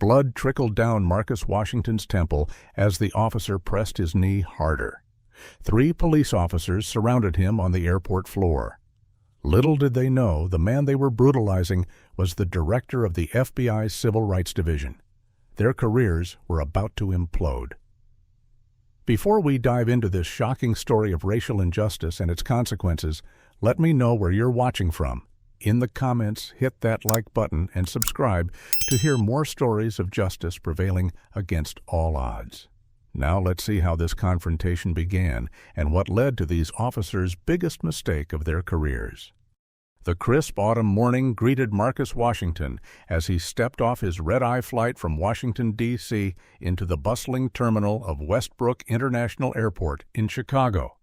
Blood trickled down Marcus Washington's temple as the officer pressed his knee harder. 3 police officers surrounded him on the airport floor. Little did they know the man they were brutalizing was the director of the FBI's Civil Rights Division. Their careers were about to implode. Before we dive into this shocking story of racial injustice and its consequences, let me know where you're watching from. In the comments, hit that like button and subscribe to hear more stories of justice prevailing against all odds. Now let's see how this confrontation began and what led to these officers' biggest mistake of their careers. The crisp autumn morning greeted Marcus Washington as he stepped off his red-eye flight from Washington, D.C. into the bustling terminal of Westbrook International Airport in Chicago.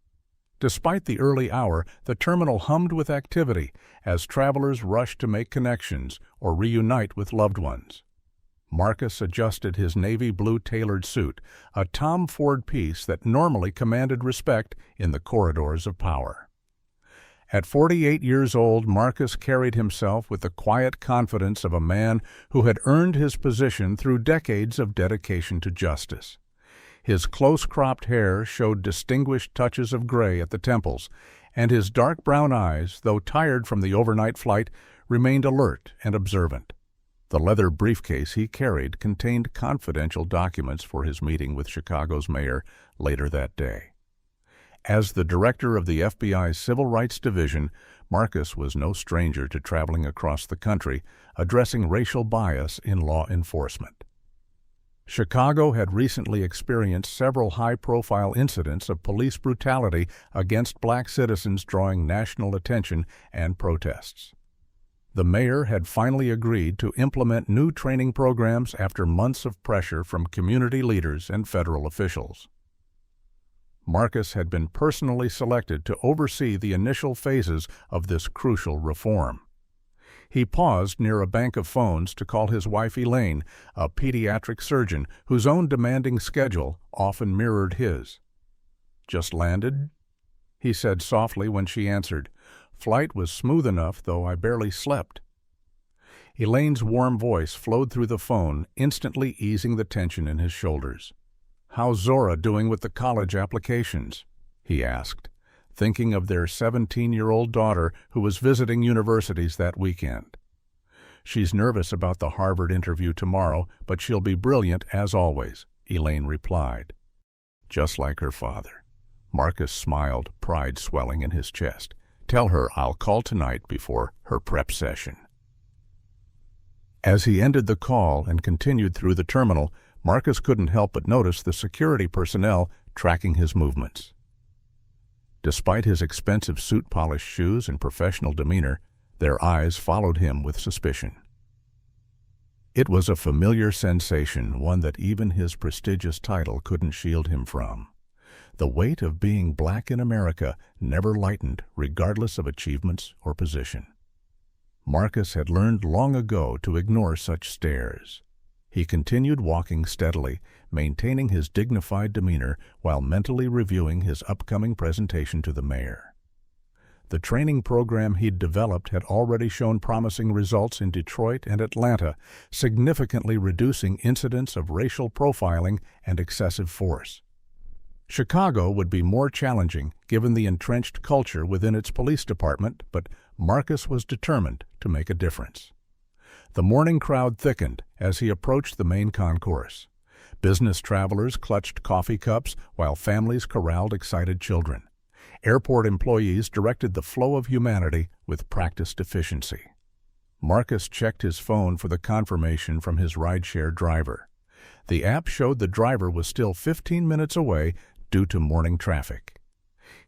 Despite the early hour, the terminal hummed with activity as travelers rushed to make connections or reunite with loved ones. Marcus adjusted his navy blue tailored suit, a Tom Ford piece that normally commanded respect in the corridors of power. At 48 years old, Marcus carried himself with the quiet confidence of a man who had earned his position through decades of dedication to justice. His close-cropped hair showed distinguished touches of gray at the temples, and his dark brown eyes, though tired from the overnight flight, remained alert and observant. The leather briefcase he carried contained confidential documents for his meeting with Chicago's mayor later that day. As the director of the FBI's Civil Rights Division, Marcus was no stranger to traveling across the country, addressing racial bias in law enforcement. Chicago had recently experienced several high-profile incidents of police brutality against black citizens, drawing national attention and protests. The mayor had finally agreed to implement new training programs after months of pressure from community leaders and federal officials. Marcus had been personally selected to oversee the initial phases of this crucial reform. He paused near a bank of phones to call his wife Elaine, a pediatric surgeon whose own demanding schedule often mirrored his. "Just landed?" he said softly when she answered. "Flight was smooth enough, though I barely slept." Elaine's warm voice flowed through the phone, instantly easing the tension in his shoulders. "How's Zora doing with the college applications?" he asked, thinking of their 17-year-old daughter who was visiting universities that weekend. "She's nervous about the Harvard interview tomorrow, but she'll be brilliant as always," Elaine replied. Just like her father. Marcus smiled, pride swelling in his chest. "Tell her I'll call tonight before her prep session." As he ended the call and continued through the terminal, Marcus couldn't help but notice the security personnel tracking his movements. Despite his expensive suit-polished shoes and professional demeanor, their eyes followed him with suspicion. It was a familiar sensation, one that even his prestigious title couldn't shield him from. The weight of being black in America never lightened, regardless of achievements or position. Marcus had learned long ago to ignore such stares. He continued walking steadily, maintaining his dignified demeanor while mentally reviewing his upcoming presentation to the mayor. The training program he'd developed had already shown promising results in Detroit and Atlanta, significantly reducing incidents of racial profiling and excessive force. Chicago would be more challenging given the entrenched culture within its police department, but Marcus was determined to make a difference. The morning crowd thickened as he approached the main concourse. Business travelers clutched coffee cups while families corralled excited children. Airport employees directed the flow of humanity with practiced efficiency. Marcus checked his phone for the confirmation from his rideshare driver. The app showed the driver was still 15 minutes away due to morning traffic.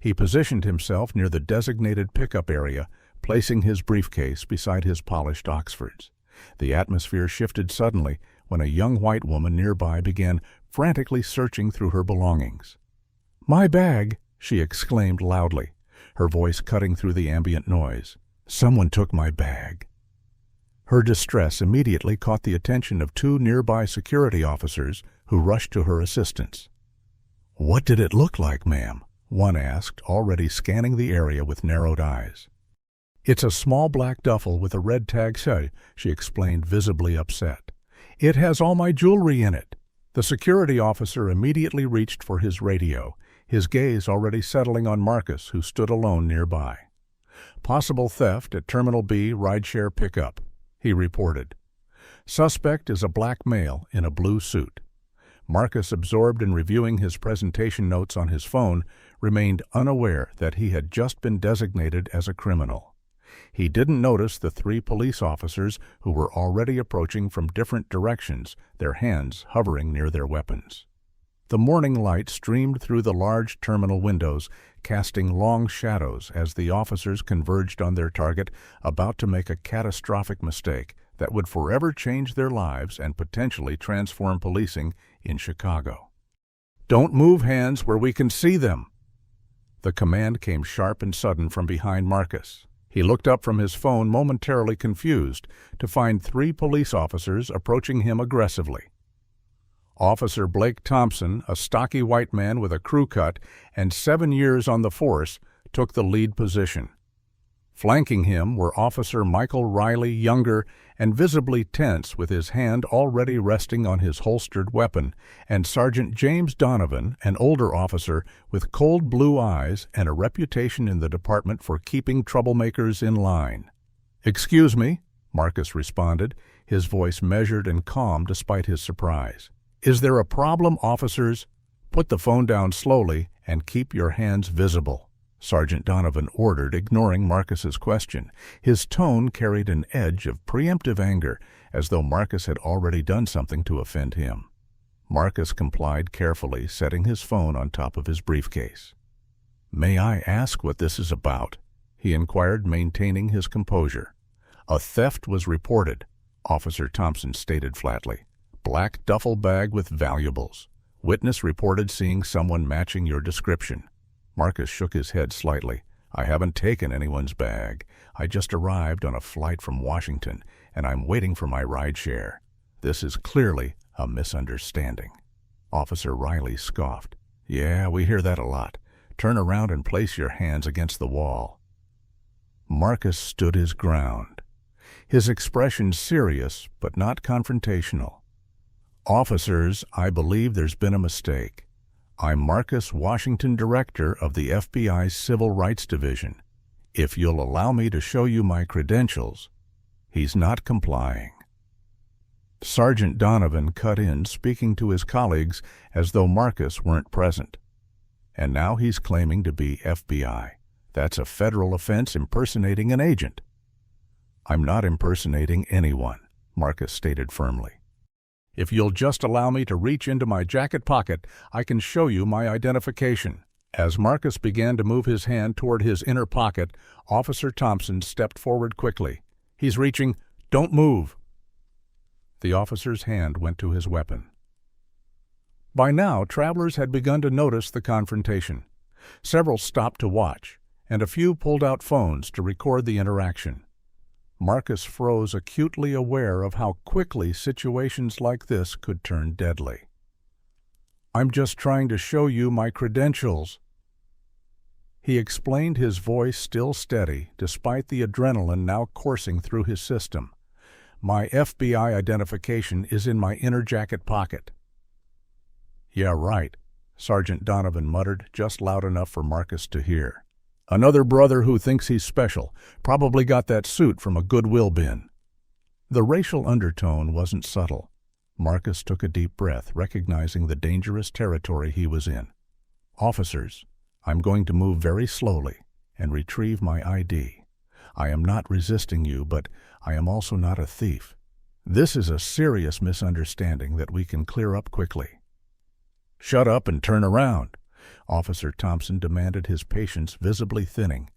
He positioned himself near the designated pickup area, placing his briefcase beside his polished Oxfords. The atmosphere shifted suddenly when a young white woman nearby began frantically searching through her belongings. "My bag!" she exclaimed loudly, her voice cutting through the ambient noise. "Someone took my bag." Her distress immediately caught the attention of 2 nearby security officers who rushed to her assistance. "What did it look like, ma'am?" one asked, already scanning the area with narrowed eyes. "It's a small black duffel with a red tag, she explained, visibly upset. "It has all my jewelry in it." The security officer immediately reached for his radio, his gaze already settling on Marcus, who stood alone nearby. "Possible theft at Terminal B rideshare pickup," he reported. "Suspect is a black male in a blue suit." Marcus, absorbed in reviewing his presentation notes on his phone, remained unaware that he had just been designated as a criminal. He didn't notice the 3 police officers who were already approaching from different directions, their hands hovering near their weapons. The morning light streamed through the large terminal windows, casting long shadows as the officers converged on their target, about to make a catastrophic mistake that would forever change their lives and potentially transform policing in Chicago. "Don't move hands where we can see them." The command came sharp and sudden from behind Marcus. He looked up from his phone, momentarily confused, to find 3 police officers approaching him aggressively. Officer Blake Thompson, a stocky white man with a crew cut and 7 years on the force, took the lead position. Flanking him were Officer Michael Riley, younger and visibly tense, with his hand already resting on his holstered weapon, and Sergeant James Donovan, an older officer with cold blue eyes and a reputation in the department for keeping troublemakers in line. "Excuse me," Marcus responded, his voice measured and calm despite his surprise. "Is there a problem, officers?" "Put the phone down slowly and keep your hands visible," Sergeant Donovan ordered, ignoring Marcus's question. His tone carried an edge of preemptive anger, as though Marcus had already done something to offend him. Marcus complied carefully, setting his phone on top of his briefcase. "May I ask what this is about?" he inquired, maintaining his composure. "A theft was reported," Officer Thompson stated flatly. "Black duffel bag with valuables. Witness reported seeing someone matching your description." Marcus shook his head slightly. "I haven't taken anyone's bag. I just arrived on a flight from Washington, and I'm waiting for my rideshare. This is clearly a misunderstanding." Officer Riley scoffed. "Yeah, we hear that a lot. Turn around and place your hands against the wall." Marcus stood his ground, his expression serious but not confrontational. "Officers, I believe there's been a mistake. I'm Marcus Washington, Director of the FBI's Civil Rights Division. If you'll allow me to show you my credentials." He's not complying. Sergeant Donovan cut in, speaking to his colleagues as though Marcus weren't present. "And now he's claiming to be FBI. That's a federal offense, impersonating an agent." "I'm not impersonating anyone," Marcus stated firmly. "If you'll just allow me to reach into my jacket pocket, I can show you my identification." As Marcus began to move his hand toward his inner pocket, Officer Thompson stepped forward quickly. "He's reaching. Don't move." The officer's hand went to his weapon. By now, travelers had begun to notice the confrontation. Several stopped to watch, and a few pulled out phones to record the interaction. Marcus froze, acutely aware of how quickly situations like this could turn deadly. "I'm just trying to show you my credentials," he explained, his voice still steady despite the adrenaline now coursing through his system. "My FBI identification is in my inner jacket pocket." "Yeah, right," Sergeant Donovan muttered, just loud enough for Marcus to hear. "Another brother who thinks he's special. Probably got that suit from a Goodwill bin." The racial undertone wasn't subtle. Marcus took a deep breath, recognizing the dangerous territory he was in. "Officers, I'm going to move very slowly and retrieve my ID. I am not resisting you, but I am also not a thief. This is a serious misunderstanding that we can clear up quickly." "Shut up and turn around," Officer Thompson demanded, his patience visibly thinning.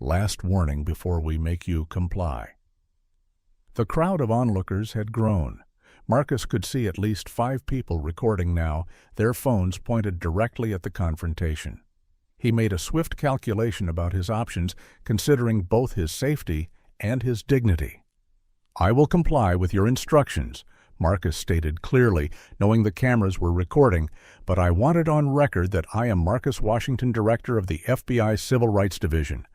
"Last warning before we make you comply." The crowd of onlookers had grown. Marcus could see at least 5 people recording now, their phones pointed directly at the confrontation. He made a swift calculation about his options, considering both his safety and his dignity. "I will comply with your instructions," Marcus stated clearly, knowing the cameras were recording, "but I want it on record that I am Marcus Washington, Director of the FBI Civil Rights Division.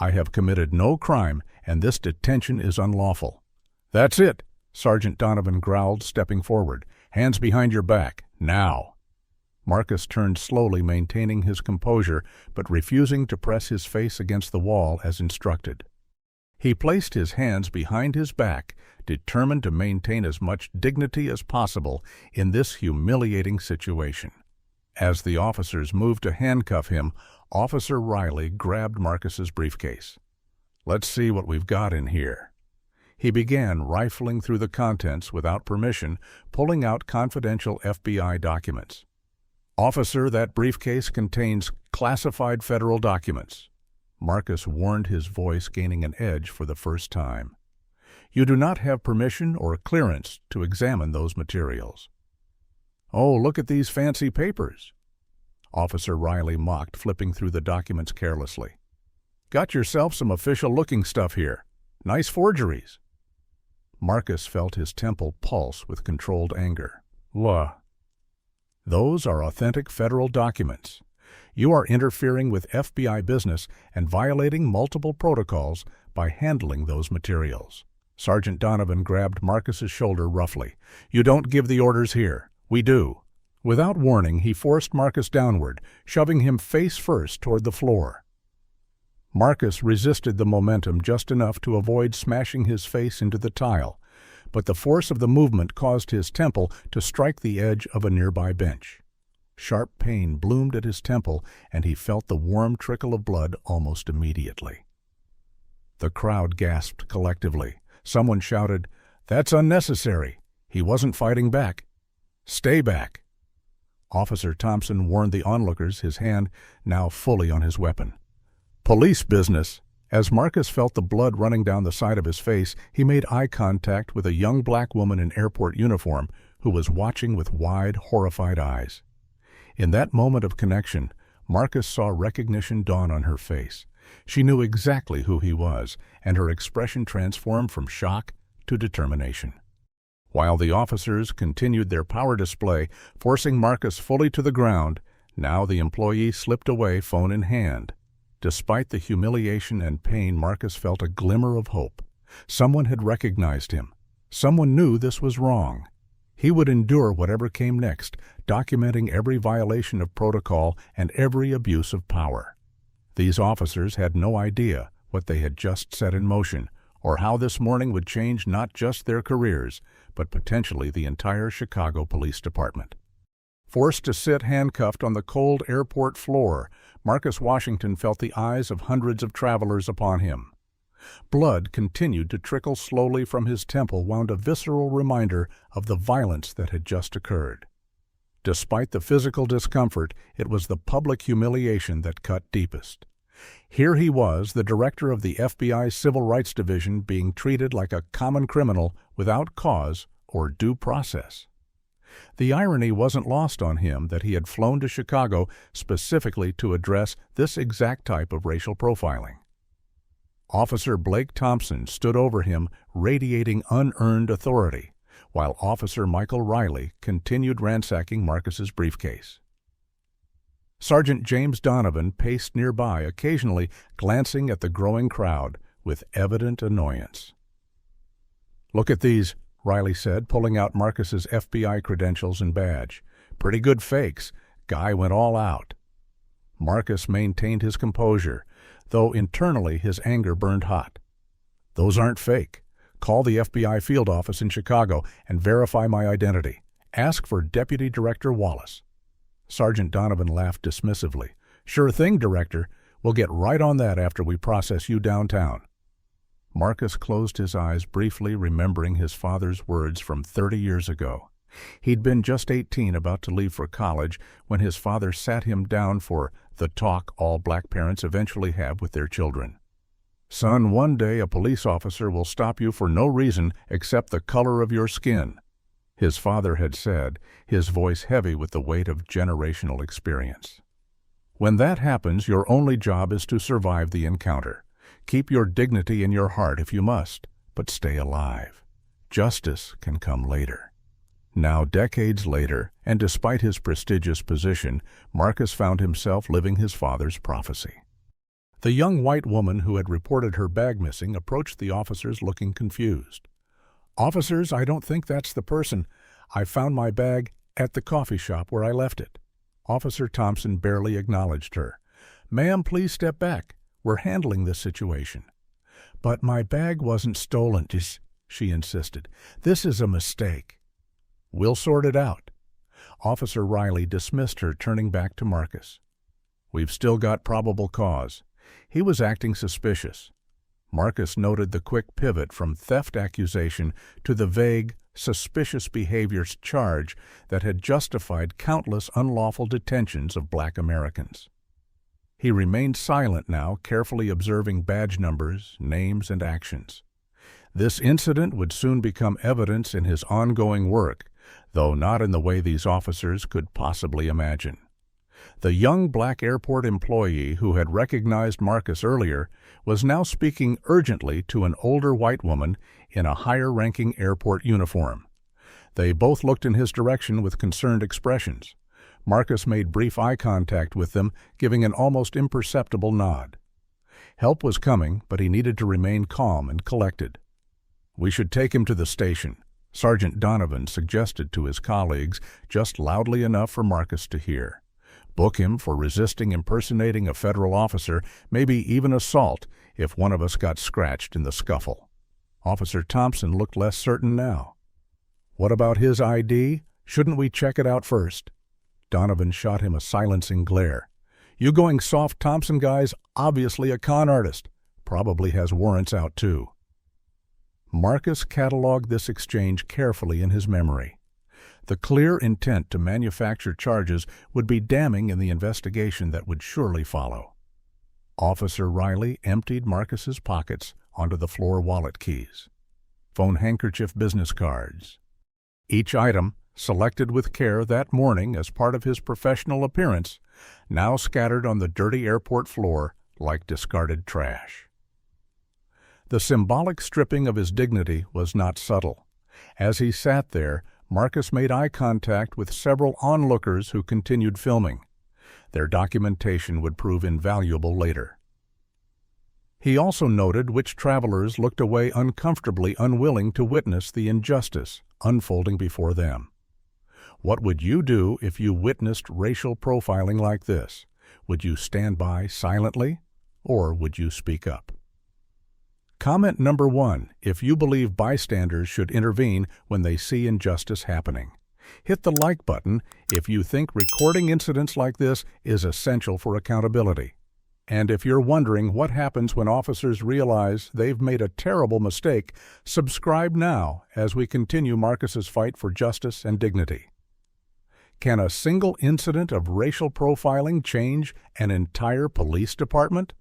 I have committed no crime, and this detention is unlawful." "That's it," Sergeant Donovan growled, stepping forward. "Hands behind your back, now." Marcus turned slowly, maintaining his composure, but refusing to press his face against the wall as instructed. He placed his hands behind his back, determined to maintain as much dignity as possible in this humiliating situation. As the officers moved to handcuff him, Officer Riley grabbed Marcus's briefcase. "Let's see what we've got in here." He began rifling through the contents without permission, pulling out confidential FBI documents. "Officer, that briefcase contains classified federal documents." Marcus warned, his voice gaining an edge for the first time. "You do not have permission or clearance to examine those materials." "Oh, look at these fancy papers," Officer Riley mocked, flipping through the documents carelessly. "Got yourself some official-looking stuff here. Nice forgeries." Marcus felt his temple pulse with controlled anger. "Those are authentic federal documents. You are interfering with FBI business and violating multiple protocols by handling those materials." Sergeant Donovan grabbed Marcus's shoulder roughly. "You don't give the orders here. We do." Without warning, he forced Marcus downward, shoving him face first toward the floor. Marcus resisted the momentum just enough to avoid smashing his face into the tile, but the force of the movement caused his temple to strike the edge of a nearby bench. Sharp pain bloomed at his temple, and he felt the warm trickle of blood almost immediately. The crowd gasped collectively. Someone shouted, "That's unnecessary. He wasn't fighting back. Stay back." Officer Thompson warned the onlookers, his hand now fully on his weapon. "Police business." As Marcus felt the blood running down the side of his face, he made eye contact with a young black woman in airport uniform who was watching with wide, horrified eyes. In that moment of connection, Marcus saw recognition dawn on her face. She knew exactly who he was, and her expression transformed from shock to determination. While the officers continued their power display, forcing Marcus fully to the ground, now the employee slipped away, phone in hand. Despite the humiliation and pain, Marcus felt a glimmer of hope. Someone had recognized him. Someone knew this was wrong. He would endure whatever came next, documenting every violation of protocol and every abuse of power. These officers had no idea what they had just set in motion, or how this morning would change not just their careers, but potentially the entire Chicago Police Department. Forced to sit handcuffed on the cold airport floor, Marcus Washington felt the eyes of hundreds of travelers upon him. Blood continued to trickle slowly from his temple, wound a visceral reminder of the violence that had just occurred. Despite the physical discomfort, it was the public humiliation that cut deepest. Here he was, the director of the FBI Civil Rights Division, being treated like a common criminal without cause or due process. The irony wasn't lost on him that he had flown to Chicago specifically to address this exact type of racial profiling. Officer Blake Thompson stood over him, radiating unearned authority, while Officer Michael Riley continued ransacking Marcus's briefcase. Sergeant James Donovan paced nearby, occasionally glancing at the growing crowd with evident annoyance. "Look at these," Riley said, pulling out Marcus's FBI credentials and badge. "Pretty good fakes. Guy went all out." Marcus maintained his composure, though internally his anger burned hot. "Those aren't fake. Call the FBI field office in Chicago and verify my identity. Ask for Deputy Director Wallace." Sergeant Donovan laughed dismissively. "Sure thing, Director. We'll get right on that after we process you downtown." Marcus closed his eyes briefly, remembering his father's words from 30 years ago. He'd been just 18, about to leave for college, when his father sat him down for the talk all black parents eventually have with their children. "Son, one day a police officer will stop you for no reason except the color of your skin," his father had said, his voice heavy with the weight of generational experience. "When that happens, your only job is to survive the encounter. Keep your dignity in your heart if you must, but stay alive. Justice can come later." Now, decades later, and despite his prestigious position, Marcus found himself living his father's prophecy. The young white woman who had reported her bag missing approached the officers looking confused. "Officers, I don't think that's the person. I found my bag at the coffee shop where I left it." Officer Thompson barely acknowledged her. "Ma'am, please step back. We're handling this situation." "But my bag wasn't stolen," she insisted. "This is a mistake." "We'll sort it out." Officer Riley dismissed her, turning back to Marcus. "We've still got probable cause. He was acting suspicious." Marcus noted the quick pivot from theft accusation to the vague, suspicious behaviors charge that had justified countless unlawful detentions of Black Americans. He remained silent now, carefully observing badge numbers, names, and actions. This incident would soon become evidence in his ongoing work, though not in the way these officers could possibly imagine. The young Black airport employee who had recognized Marcus earlier was now speaking urgently to an older white woman in a higher-ranking airport uniform. They both looked in his direction with concerned expressions. Marcus made brief eye contact with them, giving an almost imperceptible nod. Help was coming, but he needed to remain calm and collected. "We should take him to the station," Sergeant Donovan suggested to his colleagues, just loudly enough for Marcus to hear. "Book him for resisting impersonating a federal officer, maybe even assault, if one of us got scratched in the scuffle." Officer Thompson looked less certain now. "What about his ID? Shouldn't we check it out first?" Donovan shot him a silencing glare. "You going soft, Thompson, guys? Obviously a con artist. Probably has warrants out, too." Marcus cataloged this exchange carefully in his memory. The clear intent to manufacture charges would be damning in the investigation that would surely follow. Officer Riley emptied Marcus's pockets onto the floor wallet keys. Phone handkerchief business cards. Each item, selected with care that morning as part of his professional appearance, now scattered on the dirty airport floor like discarded trash. The symbolic stripping of his dignity was not subtle. As he sat there, Marcus made eye contact with several onlookers who continued filming. Their documentation would prove invaluable later. He also noted which travelers looked away uncomfortably unwilling to witness the injustice unfolding before them. What would you do if you witnessed racial profiling like this? Would you stand by silently, or would you speak up? Comment number 1, if you believe bystanders should intervene when they see injustice happening. Hit the like button if you think recording incidents like this is essential for accountability. And if you're wondering what happens when officers realize they've made a terrible mistake, subscribe now as we continue Marcus's fight for justice and dignity. Can a single incident of racial profiling change an entire police department?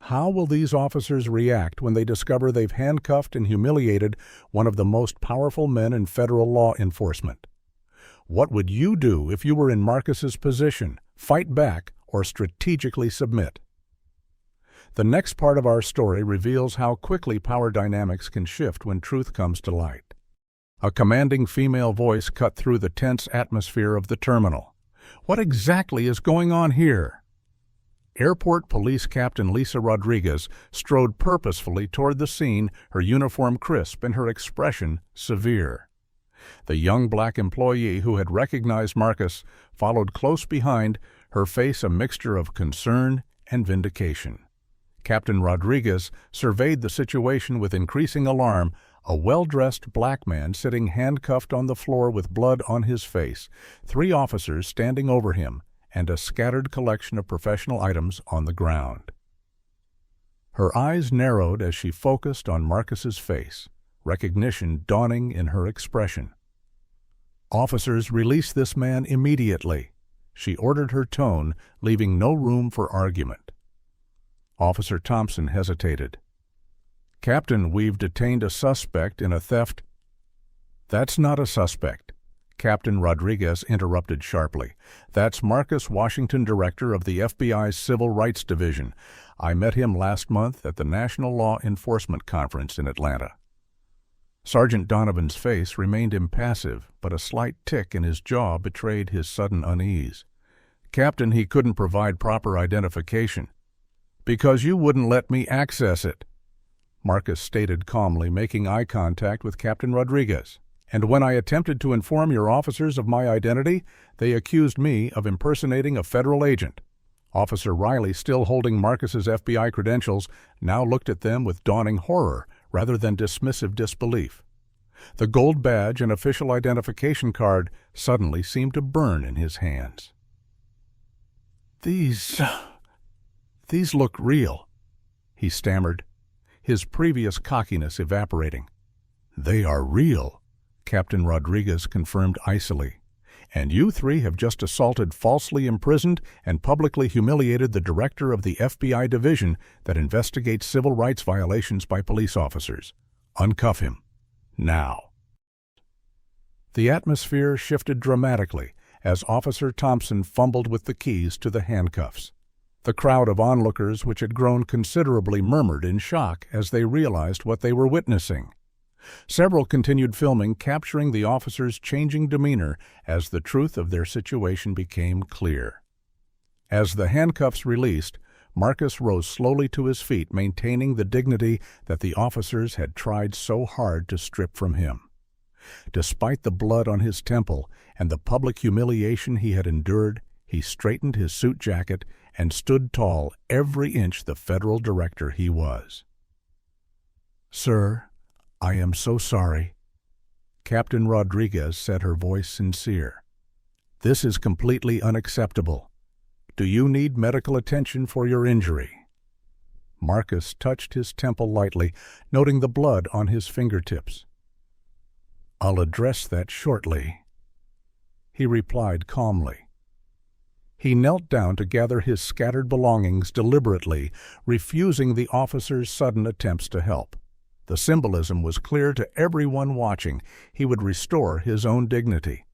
How will these officers react when they discover they've handcuffed and humiliated one of the most powerful men in federal law enforcement? What would you do if you were in Marcus's position? Fight back or strategically submit? The next part of our story reveals how quickly power dynamics can shift when truth comes to light. A commanding female voice cut through the tense atmosphere of the terminal. "What exactly is going on here?" Airport Police Captain Lisa Rodriguez strode purposefully toward the scene, her uniform crisp and her expression severe. The young Black employee who had recognized Marcus followed close behind, her face a mixture of concern and vindication. Captain Rodriguez surveyed the situation with increasing alarm, a well-dressed Black man sitting handcuffed on the floor with blood on his face, 3 officers standing over him, and a scattered collection of professional items on the ground. Her eyes narrowed as she focused on Marcus's face, recognition dawning in her expression. "Officers, release this man immediately," she ordered, her tone leaving no room for argument. Officer Thompson hesitated. "Captain, we've detained a suspect in a theft." "That's not a suspect," Captain Rodriguez interrupted sharply. "That's Marcus Washington, director of the FBI's Civil Rights Division. I met him last month at the National Law Enforcement Conference in Atlanta." Sergeant Donovan's face remained impassive, but a slight tick in his jaw betrayed his sudden unease. "Captain, he couldn't provide proper identification." "Because you wouldn't let me access it." Marcus stated calmly, making eye contact with Captain Rodriguez. "And when I attempted to inform your officers of my identity, they accused me of impersonating a federal agent." Officer Riley, still holding Marcus's FBI credentials, now looked at them with dawning horror rather than dismissive disbelief. The gold badge and official identification card suddenly seemed to burn in his hands. These look real," he stammered, his previous cockiness evaporating. "They are real," Captain Rodriguez confirmed icily. "And you three have just assaulted, falsely imprisoned, and publicly humiliated the director of the FBI division that investigates civil rights violations by police officers. Uncuff him. Now." The atmosphere shifted dramatically as Officer Thompson fumbled with the keys to the handcuffs. The crowd of onlookers, which had grown considerably, murmured in shock as they realized what they were witnessing. Several continued filming, capturing the officers' changing demeanor as the truth of their situation became clear. As the handcuffs released, Marcus rose slowly to his feet, maintaining the dignity that the officers had tried so hard to strip from him. Despite the blood on his temple and the public humiliation he had endured, he straightened his suit jacket and stood tall, every inch the federal director he was. "Sir, I am so sorry," Captain Rodriguez said, her voice sincere. "This is completely unacceptable. Do you need medical attention for your injury?" Marcus touched his temple lightly, noting the blood on his fingertips. "I'll address that shortly," he replied calmly. He knelt down to gather his scattered belongings deliberately, refusing the officer's sudden attempts to help. The symbolism was clear to everyone watching. He would restore his own dignity.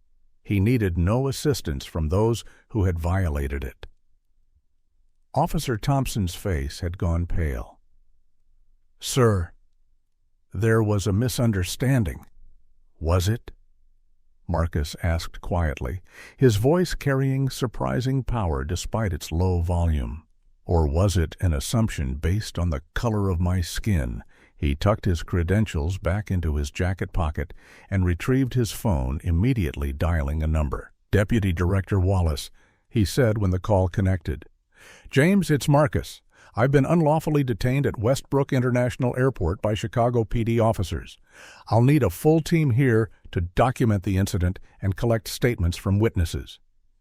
He needed no assistance from those who had violated it. Officer Thompson's face had gone pale. "Sir, there was a misunderstanding. Was it?" Marcus asked quietly, his voice carrying surprising power despite its low volume. "Or was it an assumption based on the color of my skin?" He tucked his credentials back into his jacket pocket and retrieved his phone, immediately dialing a number. "Deputy Director Wallace," he said when the call connected. "James, it's Marcus. I've been unlawfully detained at Westbrook International Airport by Chicago PD officers. I'll need a full team here to document the incident and collect statements from witnesses."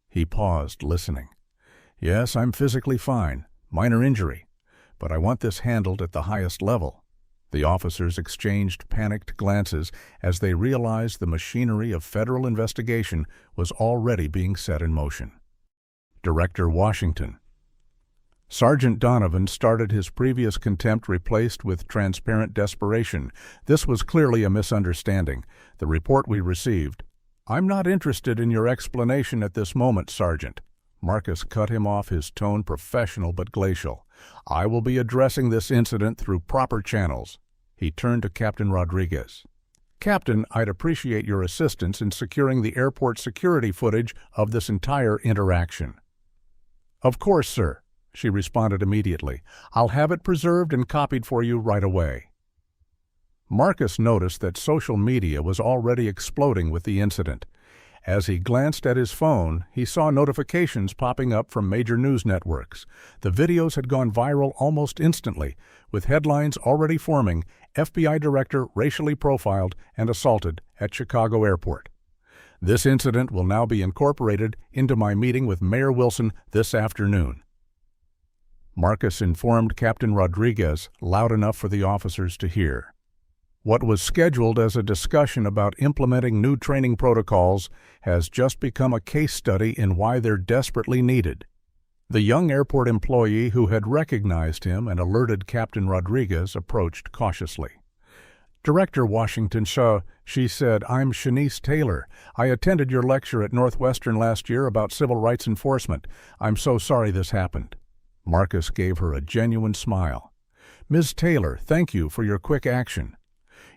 He paused, listening. "Yes, I'm physically fine. Minor injury. But I want this handled at the highest level." The officers exchanged panicked glances as they realized the machinery of federal investigation was already being set in motion. Director Washington. Sergeant Donovan started his previous contempt replaced with transparent desperation. "This was clearly a misunderstanding. The report we received—" "I'm not interested in your explanation at this moment, Sergeant." Marcus cut him off, his tone professional but glacial. "I will be addressing this incident through proper channels." He turned to Captain Rodriguez. "Captain, I'd appreciate your assistance in securing the airport security footage of this entire interaction." "Of course, sir," she responded immediately. "I'll have it preserved and copied for you right away." Marcus noticed that social media was already exploding with the incident. As he glanced at his phone, he saw notifications popping up from major news networks. The videos had gone viral almost instantly, with headlines already forming: "FBI Director racially profiled and assaulted at Chicago Airport." "This incident will now be incorporated into my meeting with Mayor Wilson this afternoon." Marcus informed Captain Rodriguez loud enough for the officers to hear. What was scheduled as a discussion about implementing new training protocols has just become a case study in why they're desperately needed. The young airport employee who had recognized him and alerted Captain Rodriguez approached cautiously. "Director Washington, she said, I'm Shanice Taylor. I attended your lecture at Northwestern last year about civil rights enforcement. I'm so sorry this happened." Marcus gave her a genuine smile. "Ms. Taylor, thank you for your quick action.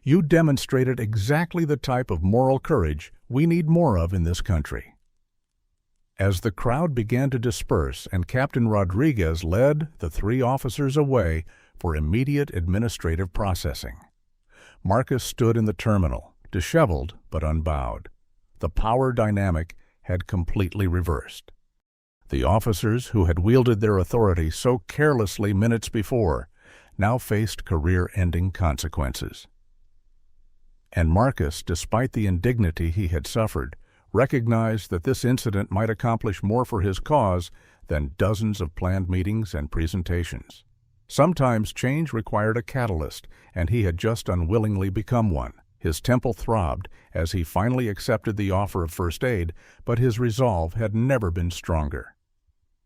You demonstrated exactly the type of moral courage we need more of in this country." As the crowd began to disperse and Captain Rodriguez led the three officers away, for immediate administrative processing. Marcus stood in the terminal, disheveled but unbowed. The power dynamic had completely reversed. The officers who had wielded their authority so carelessly minutes before now faced career-ending consequences. And Marcus, despite the indignity he had suffered, recognized that this incident might accomplish more for his cause than dozens of planned meetings and presentations. Sometimes change required a catalyst, and he had just unwillingly become one. His temple throbbed as he finally accepted the offer of first aid, but his resolve had never been stronger.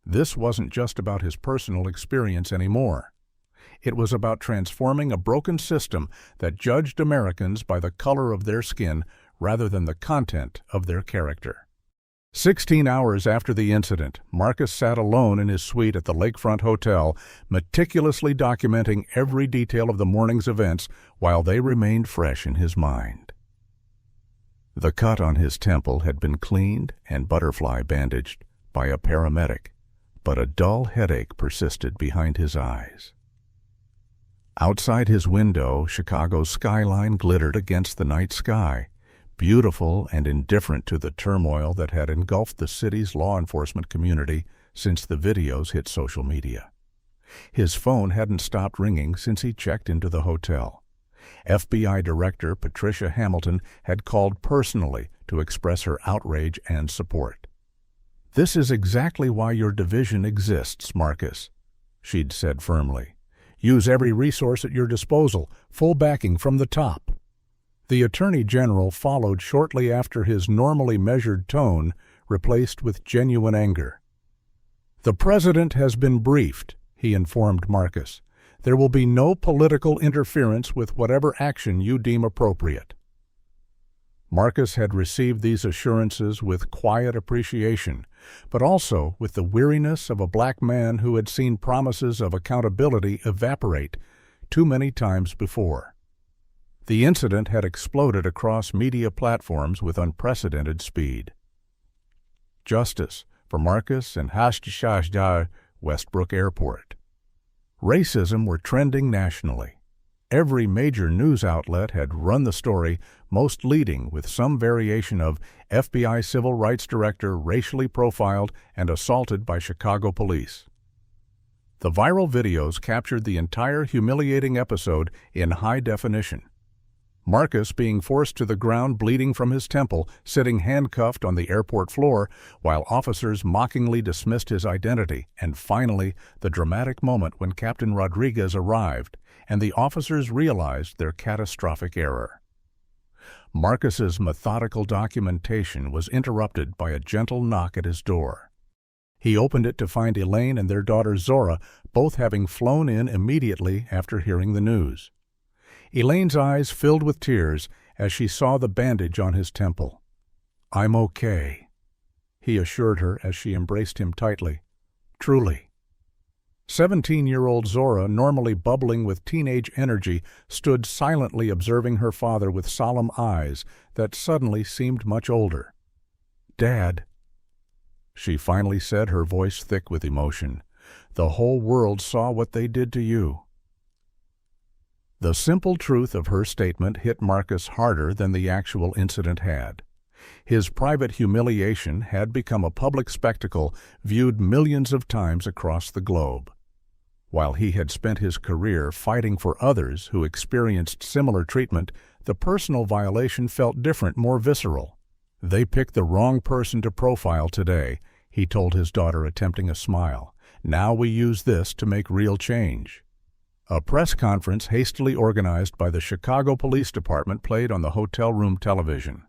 This wasn't just about his personal experience anymore. It was about transforming a broken system that judged Americans by the color of their skin rather than the content of their character. 16 hours after the incident, Marcus sat alone in his suite at the Lakefront Hotel, meticulously documenting every detail of the morning's events while they remained fresh in his mind. The cut on his temple had been cleaned and butterfly bandaged by a paramedic, but a dull headache persisted behind his eyes. Outside his window, Chicago's skyline glittered against the night sky, beautiful and indifferent to the turmoil that had engulfed the city's law enforcement community since the videos hit social media. His phone hadn't stopped ringing since he checked into the hotel. FBI Director Patricia Hamilton had called personally to express her outrage and support. "This is exactly why your division exists, Marcus," she'd said firmly. "Use every resource at your disposal, full backing from the top." The Attorney General followed shortly after, his normally measured tone replaced with genuine anger. "The President has been briefed," he informed Marcus. "There will be no political interference with whatever action you deem appropriate." Marcus had received these assurances with quiet appreciation, but also with the weariness of a black man who had seen promises of accountability evaporate too many times before. The incident had exploded across media platforms with unprecedented speed. Justice for Marcus and Hashishashdar, Westbrook Airport. Racism were trending nationally. Every major news outlet had run the story, most leading with some variation of FBI Civil Rights Director racially profiled and assaulted by Chicago police. The viral videos captured the entire humiliating episode in high definition. Marcus being forced to the ground bleeding from his temple, sitting handcuffed on the airport floor, while officers mockingly dismissed his identity, and finally, the dramatic moment when Captain Rodriguez arrived, and the officers realized their catastrophic error. Marcus's methodical documentation was interrupted by a gentle knock at his door. He opened it to find Elaine and their daughter Zora both having flown in immediately after hearing the news. Elaine's eyes filled with tears as she saw the bandage on his temple. "I'm okay," he assured her as she embraced him tightly. "Truly." 17-year-old Zora, normally bubbling with teenage energy, stood silently observing her father with solemn eyes that suddenly seemed much older. "Dad," she finally said, her voice thick with emotion, "the whole world saw what they did to you." The simple truth of her statement hit Marcus harder than the actual incident had. His private humiliation had become a public spectacle viewed millions of times across the globe. While he had spent his career fighting for others who experienced similar treatment, the personal violation felt different, more visceral. "They picked the wrong person to profile today," he told his daughter, attempting a smile. "Now we use this to make real change." A press conference hastily organized by the Chicago Police Department played on the hotel room television.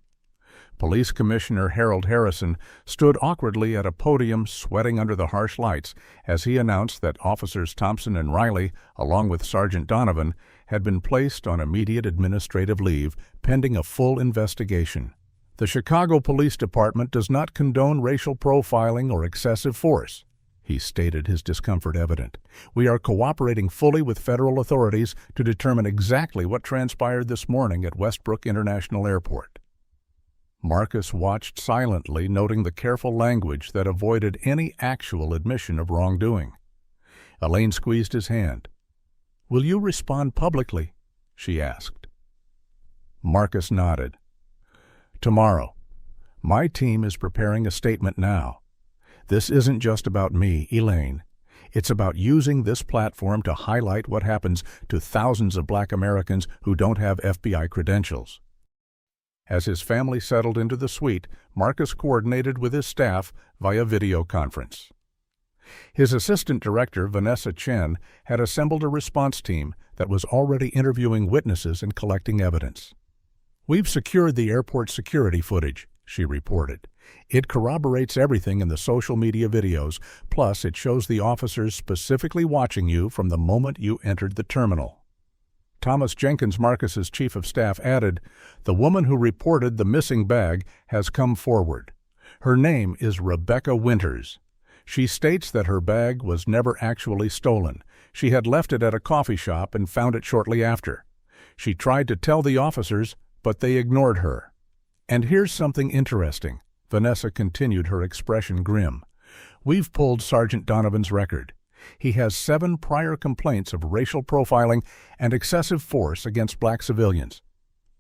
Police Commissioner Harold Harrison stood awkwardly at a podium, sweating under the harsh lights, as he announced that Officers Thompson and Riley, along with Sergeant Donovan, had been placed on immediate administrative leave pending a full investigation. "The Chicago Police Department does not condone racial profiling or excessive force," he stated, his discomfort evident. "We are cooperating fully with federal authorities to determine exactly what transpired this morning at Westbrook International Airport." Marcus watched silently, noting the careful language that avoided any actual admission of wrongdoing. Elaine squeezed his hand. "Will you respond publicly?" she asked. Marcus nodded. "Tomorrow. My team is preparing a statement now. This isn't just about me, Elaine. It's about using this platform to highlight what happens to thousands of Black Americans who don't have FBI credentials." As his family settled into the suite, Marcus coordinated with his staff via video conference. His assistant director, Vanessa Chen, had assembled a response team that was already interviewing witnesses and collecting evidence. "We've secured the airport security footage," she reported. "It corroborates everything in the social media videos, plus it shows the officers specifically watching you from the moment you entered the terminal." Thomas Jenkins, Marcus's chief of staff, added, "The woman who reported the missing bag has come forward. Her name is Rebecca Winters. She states that her bag was never actually stolen. She had left it at a coffee shop and found it shortly after. She tried to tell the officers, but they ignored her." "And here's something interesting," Vanessa continued, her expression grim. "We've pulled Sergeant Donovan's record. He has 7 prior complaints of racial profiling and excessive force against Black civilians.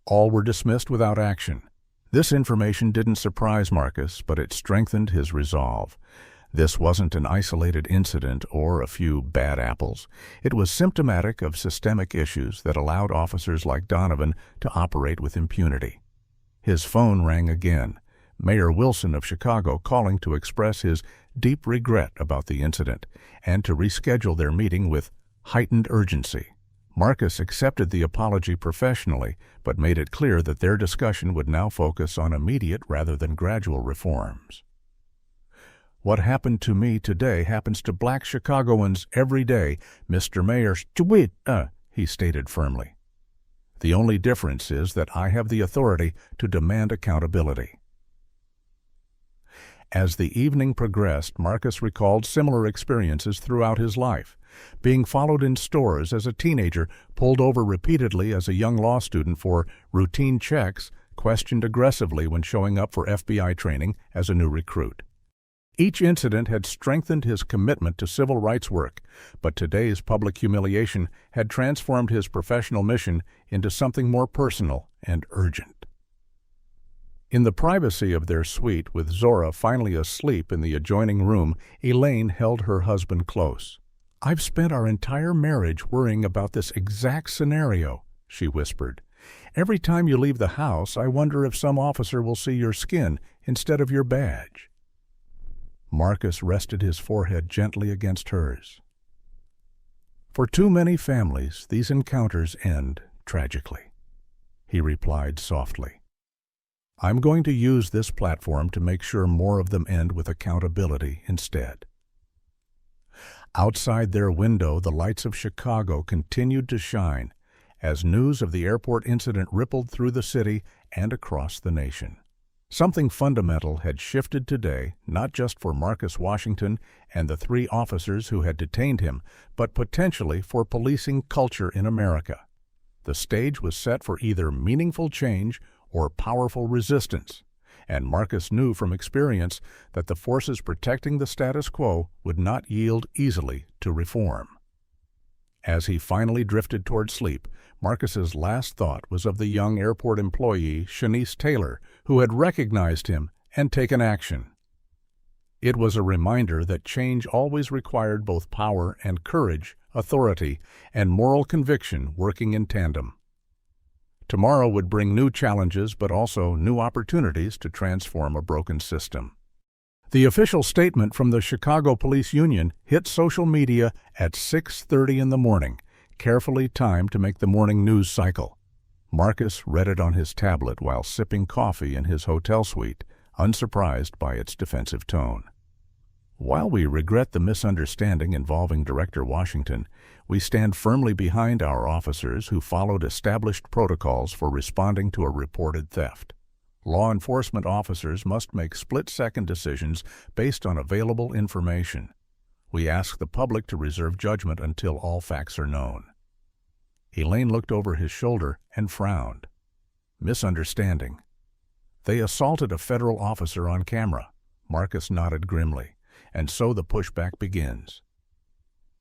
All were dismissed without action." This information didn't surprise Marcus, but it strengthened his resolve. This wasn't an isolated incident or a few bad apples. It was symptomatic of systemic issues that allowed officers like Donovan to operate with impunity. His phone rang again. Mayor Wilson of Chicago calling to express his deep regret about the incident and to reschedule their meeting with heightened urgency. Marcus accepted the apology professionally, but made it clear that their discussion would now focus on immediate rather than gradual reforms. "What happened to me today happens to Black Chicagoans every day, Mr. Mayor," he stated firmly. "The only difference is that I have the authority to demand accountability." As the evening progressed, Marcus recalled similar experiences throughout his life. Being followed in stores as a teenager, pulled over repeatedly as a young law student for routine checks, questioned aggressively when showing up for FBI training as a new recruit. Each incident had strengthened his commitment to civil rights work, but today's public humiliation had transformed his professional mission into something more personal and urgent. In the privacy of their suite, with Zora finally asleep in the adjoining room, Elaine held her husband close. "I've spent our entire marriage worrying about this exact scenario," she whispered. "Every time you leave the house, I wonder if some officer will see your skin instead of your badge." Marcus rested his forehead gently against hers. "For too many families, these encounters end tragically," he replied softly. "I'm going to use this platform to make sure more of them end with accountability instead." Outside their window, the lights of Chicago continued to shine as news of the airport incident rippled through the city and across the nation. Something fundamental had shifted today, not just for Marcus Washington and the 3 officers who had detained him, but potentially for policing culture in America. The stage was set for either meaningful change or powerful resistance, and Marcus knew from experience that the forces protecting the status quo would not yield easily to reform. As he finally drifted toward sleep, Marcus's last thought was of the young airport employee, Shanice Taylor, who had recognized him and taken action. It was a reminder that change always required both power and courage, authority, and moral conviction working in tandem. Tomorrow would bring new challenges, but also new opportunities to transform a broken system. The official statement from the Chicago Police Union hit social media at 6:30 in the morning, carefully timed to make the morning news cycle. Marcus read it on his tablet while sipping coffee in his hotel suite, unsurprised by its defensive tone. "While we regret the misunderstanding involving Director Washington, we stand firmly behind our officers who followed established protocols for responding to a reported theft. Law enforcement officers must make split-second decisions based on available information. We ask the public to reserve judgment until all facts are known." Elaine looked over his shoulder and frowned. "Misunderstanding. They assaulted a federal officer on camera." Marcus nodded grimly. "And so the pushback begins."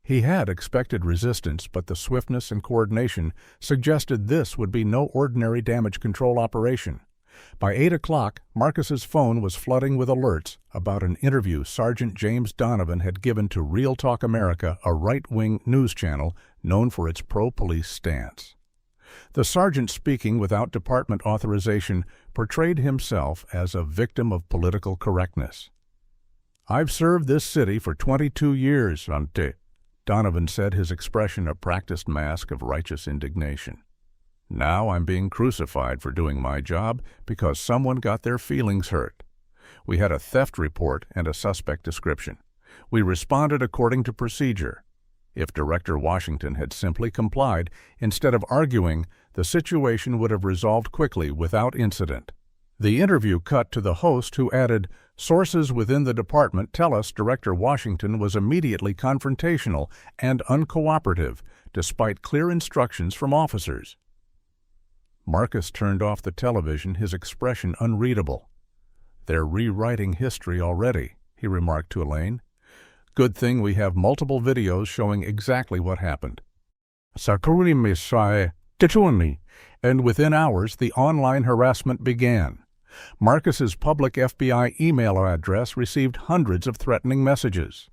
He had expected resistance, but the swiftness and coordination suggested this would be no ordinary damage control operation. By 8 o'clock, Marcus's phone was flooding with alerts about an interview Sergeant James Donovan had given to Real Talk America, a right-wing news channel known for its pro-police stance. The sergeant, speaking without department authorization, portrayed himself as a victim of political correctness. "I've served this city for 22 years, Ante," Donovan said, his expression a practiced mask of righteous indignation. "Now I'm being crucified for doing my job because someone got their feelings hurt. We had a theft report and a suspect description. We responded according to procedure. If Director Washington had simply complied, instead of arguing, the situation would have resolved quickly without incident." The interview cut to the host, who added, "Sources within the department tell us Director Washington was immediately confrontational and uncooperative, despite clear instructions from officers." Marcus turned off the television, his expression unreadable. "They're rewriting history already," he remarked to Elaine. "Good thing we have multiple videos showing exactly what happened." And within hours, the online harassment began. Marcus's public FBI email address received hundreds of threatening messages.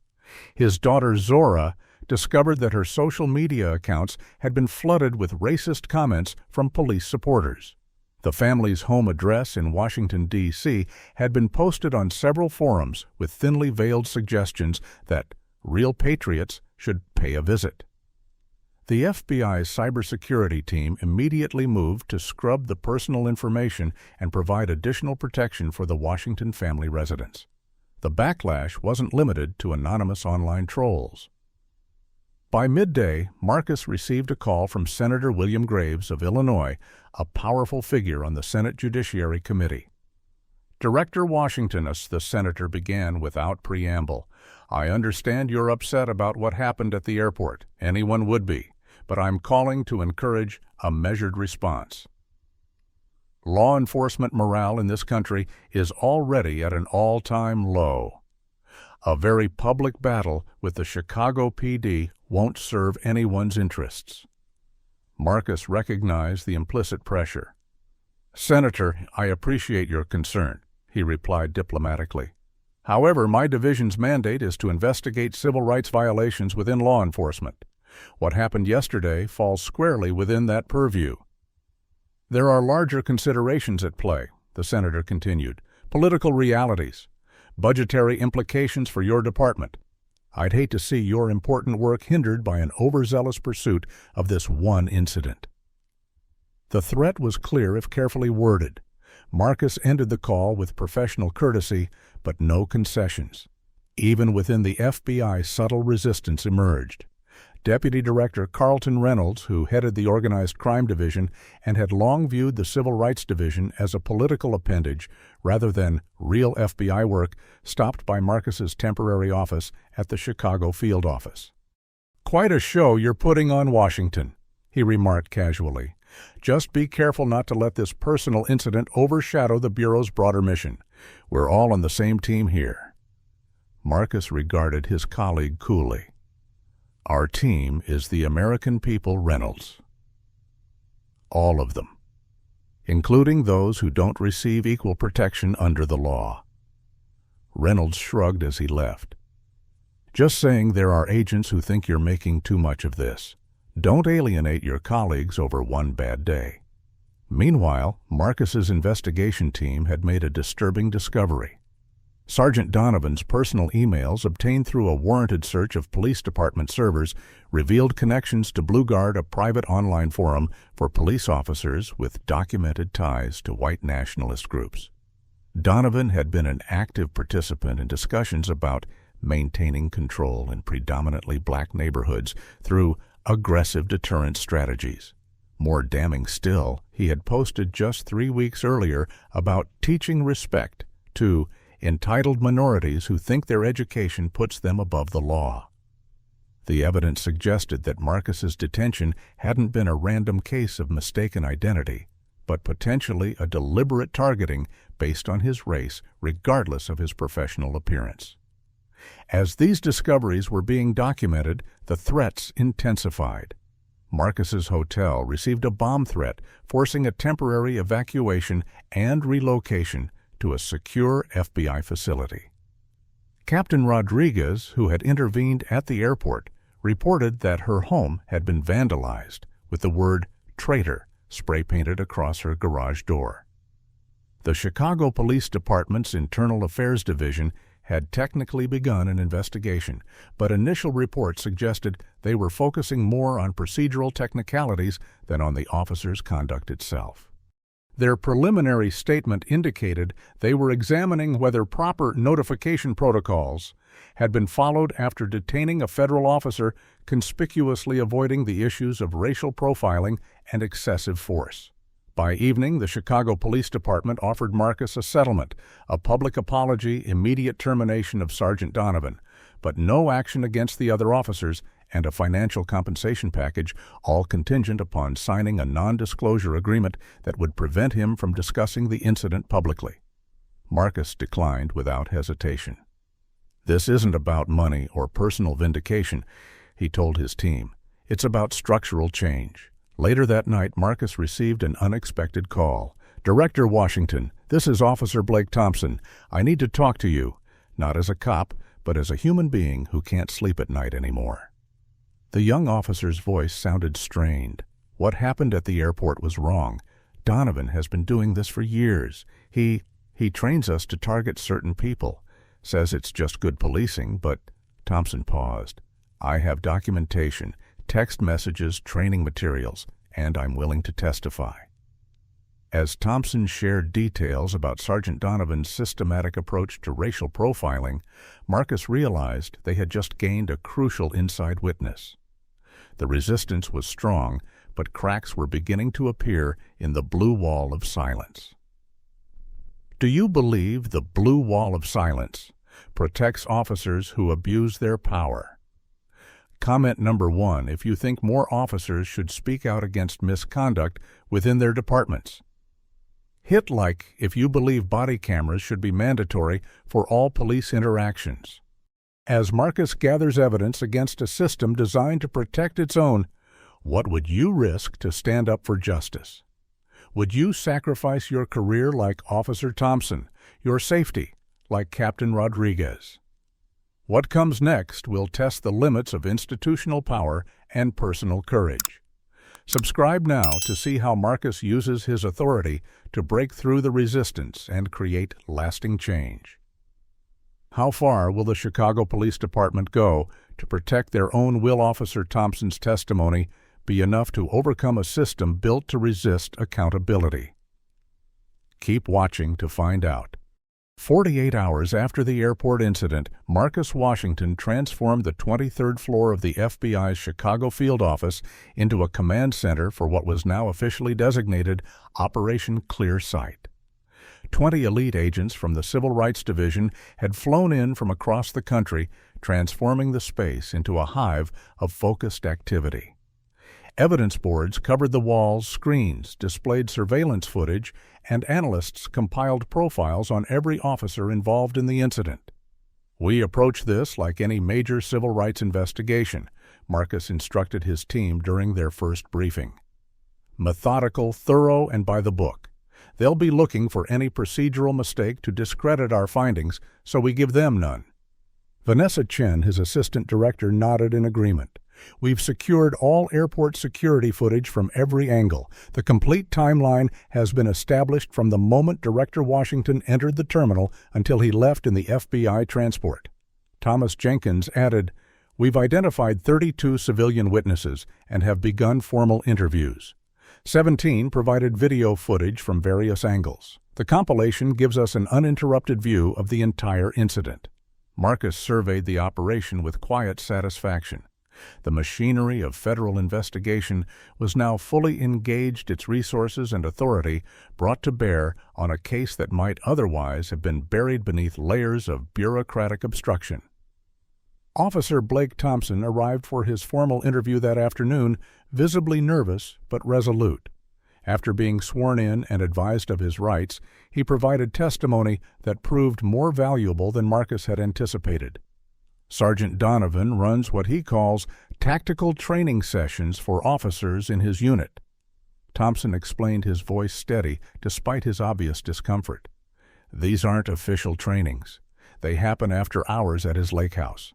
His daughter Zora discovered that her social media accounts had been flooded with racist comments from police supporters. The family's home address in Washington, D.C. had been posted on several forums with thinly veiled suggestions that real patriots should pay a visit. The FBI's cybersecurity team immediately moved to scrub the personal information and provide additional protection for the Washington family residents. The backlash wasn't limited to anonymous online trolls. By midday, Marcus received a call from Senator William Graves of Illinois, a powerful figure on the Senate Judiciary Committee. "Director Washington," the senator began without preamble, "I understand you're upset about what happened at the airport. Anyone would be. But I'm calling to encourage a measured response. Law enforcement morale in this country is already at an all-time low. A very public battle with the Chicago PD won't serve anyone's interests." Marcus recognized the implicit pressure. "Senator, I appreciate your concern," he replied diplomatically. "However, my division's mandate is to investigate civil rights violations within law enforcement. What happened yesterday falls squarely within that purview." "There are larger considerations at play," the senator continued, "political realities, budgetary implications for your department. I'd hate to see your important work hindered by an overzealous pursuit of this one incident." The threat was clear if carefully worded. Marcus ended the call with professional courtesy, but no concessions. Even within the FBI, subtle resistance emerged. Deputy Director Carlton Reynolds, who headed the Organized Crime Division and had long viewed the Civil Rights Division as a political appendage rather than real FBI work, stopped by Marcus's temporary office at the Chicago field office. "Quite a show you're putting on Washington," he remarked casually. "Just be careful not to let this personal incident overshadow the Bureau's broader mission. We're all on the same team here." Marcus regarded his colleague coolly. "Our team is the American people, Reynolds. All of them, including those who don't receive equal protection under the law." Reynolds shrugged as he left. "Just saying there are agents who think you're making too much of this. Don't alienate your colleagues over one bad day." Meanwhile, Marcus's investigation team had made a disturbing discovery. Sergeant Donovan's personal emails, obtained through a warranted search of police department servers, revealed connections to Blue Guard, a private online forum for police officers with documented ties to white nationalist groups. Donovan had been an active participant in discussions about maintaining control in predominantly black neighborhoods through aggressive deterrence strategies. More damning still, he had posted just 3 weeks earlier about teaching respect to entitled minorities who think their education puts them above the law. The evidence suggested that Marcus's detention hadn't been a random case of mistaken identity, but potentially a deliberate targeting based on his race, regardless of his professional appearance. As these discoveries were being documented, the threats intensified. Marcus's hotel received a bomb threat, forcing a temporary evacuation and relocation to a secure FBI facility. Captain Rodriguez, who had intervened at the airport, reported that her home had been vandalized with the word "traitor" spray-painted across her garage door. The Chicago Police Department's Internal Affairs Division had technically begun an investigation, but initial reports suggested they were focusing more on procedural technicalities than on the officer's conduct itself. Their preliminary statement indicated they were examining whether proper notification protocols had been followed after detaining a federal officer conspicuously avoiding the issues of racial profiling and excessive force. By evening, the Chicago Police Department offered Marcus a settlement, a public apology, immediate termination of Sergeant Donovan, but no action against the other officers and a financial compensation package, all contingent upon signing a non-disclosure agreement that would prevent him from discussing the incident publicly. Marcus declined without hesitation. "This isn't about money or personal vindication," he told his team. "It's about structural change." Later that night, Marcus received an unexpected call. "Director Washington, this is Officer Blake Thompson. I need to talk to you, not as a cop, but as a human being who can't sleep at night anymore." The young officer's voice sounded strained. "What happened at the airport was wrong. Donovan has been doing this for years. He trains us to target certain people. Says it's just good policing, but—" Thompson paused. "I have documentation, text messages, training materials, and I'm willing to testify." As Thompson shared details about Sergeant Donovan's systematic approach to racial profiling, Marcus realized they had just gained a crucial inside witness. The resistance was strong, but cracks were beginning to appear in the blue wall of silence. Do you believe the blue wall of silence protects officers who abuse their power? Comment number 1 if you think more officers should speak out against misconduct within their departments. Hit like if you believe body cameras should be mandatory for all police interactions. As Marcus gathers evidence against a system designed to protect its own, what would you risk to stand up for justice? Would you sacrifice your career like Officer Thompson, your safety like Captain Rodriguez? What comes next will test the limits of institutional power and personal courage. Subscribe now to see how Marcus uses his authority to break through the resistance and create lasting change. How far will the Chicago Police Department go to protect their own? Will Officer Thompson's testimony be enough to overcome a system built to resist accountability? Keep watching to find out. 48 hours after the airport incident, Marcus Washington transformed the 23rd floor of the FBI's Chicago field office into a command center for what was now officially designated Operation Clear Sight. 20 elite agents from the Civil Rights Division had flown in from across the country, transforming the space into a hive of focused activity. Evidence boards covered the walls, screens displayed surveillance footage, and analysts compiled profiles on every officer involved in the incident. "We approach this like any major civil rights investigation," Marcus instructed his team during their first briefing. "Methodical, thorough, and by the book. They'll be looking for any procedural mistake to discredit our findings, so we give them none." Vanessa Chen, his assistant director, nodded in agreement. "We've secured all airport security footage from every angle. The complete timeline has been established from the moment Director Washington entered the terminal until he left in the FBI transport." Thomas Jenkins added, "We've identified 32 civilian witnesses and have begun formal interviews. 17 provided video footage from various angles. The compilation gives us an uninterrupted view of the entire incident." Marcus surveyed the operation with quiet satisfaction. The machinery of federal investigation was now fully engaged, its resources and authority brought to bear on a case that might otherwise have been buried beneath layers of bureaucratic obstruction. Officer Blake Thompson arrived for his formal interview that afternoon, visibly nervous but resolute. After being sworn in and advised of his rights, he provided testimony that proved more valuable than Marcus had anticipated. Sergeant Donovan runs what he calls tactical training sessions for officers in his unit. Thompson explained, his voice steady despite his obvious discomfort. These aren't official trainings. They happen after hours at his lake house.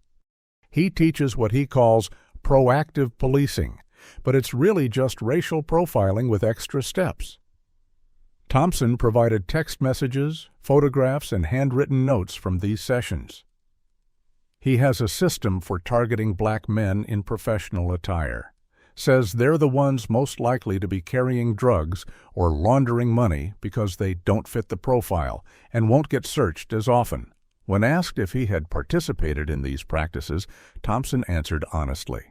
He teaches what he calls proactive policing, but it's really just racial profiling with extra steps. Thompson provided text messages, photographs, and handwritten notes from these sessions. He has a system for targeting black men in professional attire. Says they're the ones most likely to be carrying drugs or laundering money because they don't fit the profile and won't get searched as often. When asked if he had participated in these practices, Thompson answered honestly,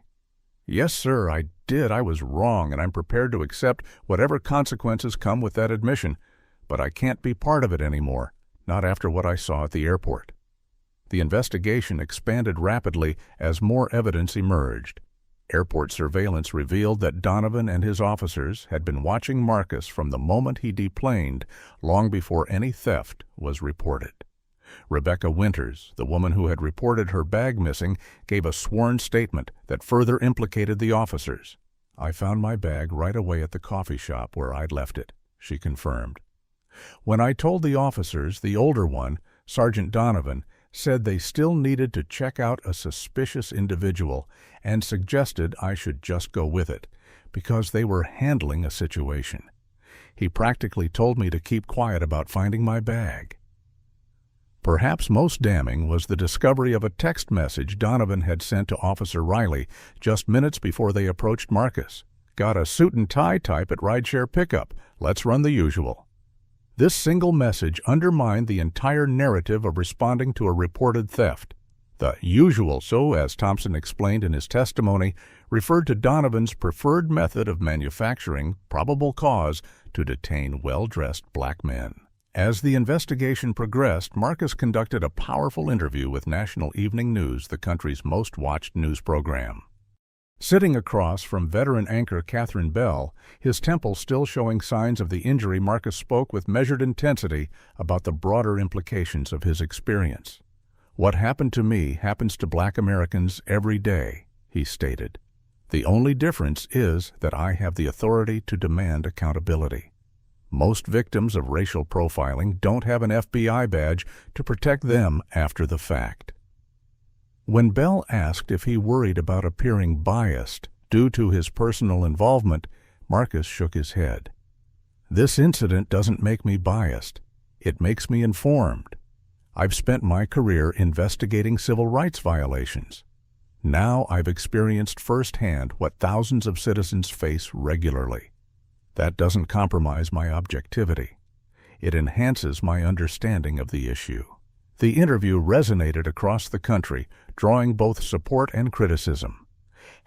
"Yes, sir, I did. I was wrong, and I'm prepared to accept whatever consequences come with that admission, but I can't be part of it anymore, not after what I saw at the airport." The investigation expanded rapidly as more evidence emerged. Airport surveillance revealed that Donovan and his officers had been watching Marcus from the moment he deplaned, long before any theft was reported. Rebecca Winters, the woman who had reported her bag missing, gave a sworn statement that further implicated the officers. "I found my bag right away at the coffee shop where I'd left it," she confirmed. When I told the officers, the older one, Sergeant Donovan, said they still needed to check out a suspicious individual and suggested I should just go with it, because they were handling a situation. He practically told me to keep quiet about finding my bag. Perhaps most damning was the discovery of a text message Donovan had sent to Officer Riley just minutes before they approached Marcus. "Got a suit and tie type at rideshare pickup. Let's run the usual." This single message undermined the entire narrative of responding to a reported theft. The usual, so as Thompson explained in his testimony, referred to Donovan's preferred method of manufacturing probable cause to detain well-dressed black men. As the investigation progressed, Marcus conducted a powerful interview with National Evening News, the country's most watched news program. Sitting across from veteran anchor Catherine Bell, his temple still showing signs of the injury, Marcus spoke with measured intensity about the broader implications of his experience. "What happened to me happens to black Americans every day," he stated. "The only difference is that I have the authority to demand accountability. Most victims of racial profiling don't have an FBI badge to protect them after the fact." When Bell asked if he worried about appearing biased due to his personal involvement, Marcus shook his head. "This incident doesn't make me biased. It makes me informed. I've spent my career investigating civil rights violations. Now I've experienced firsthand what thousands of citizens face regularly. That doesn't compromise my objectivity. It enhances my understanding of the issue." The interview resonated across the country, drawing both support and criticism.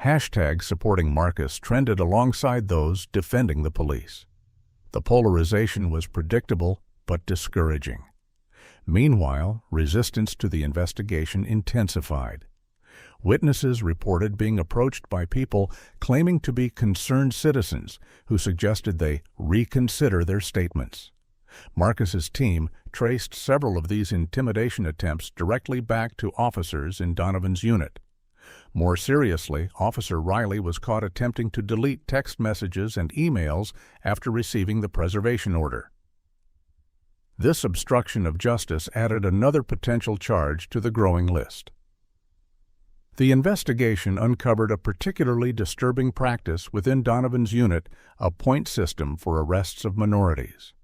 Hashtags supporting Marcus trended alongside those defending the police. The polarization was predictable but discouraging. Meanwhile, resistance to the investigation intensified. Witnesses reported being approached by people claiming to be concerned citizens who suggested they reconsider their statements. Marcus's team traced several of these intimidation attempts directly back to officers in Donovan's unit. More seriously, Officer Riley was caught attempting to delete text messages and emails after receiving the preservation order. This obstruction of justice added another potential charge to the growing list. The investigation uncovered a particularly disturbing practice within Donovan's unit, a point system for arrests of minorities.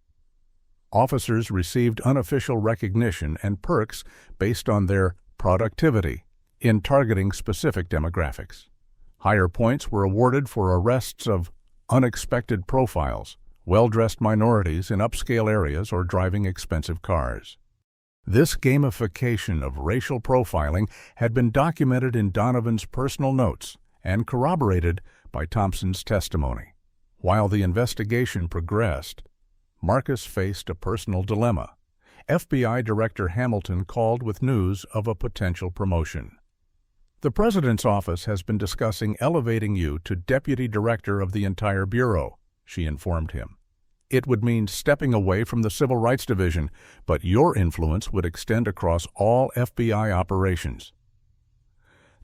Officers received unofficial recognition and perks based on their productivity in targeting specific demographics. Higher points were awarded for arrests of unexpected profiles, well-dressed minorities in upscale areas, or driving expensive cars. This gamification of racial profiling had been documented in Donovan's personal notes and corroborated by Thompson's testimony. While the investigation progressed, Marcus faced a personal dilemma. FBI Director Hamilton called with news of a potential promotion. "The President's office has been discussing elevating you to Deputy Director of the entire Bureau," she informed him. "It would mean stepping away from the Civil Rights Division, but your influence would extend across all FBI operations."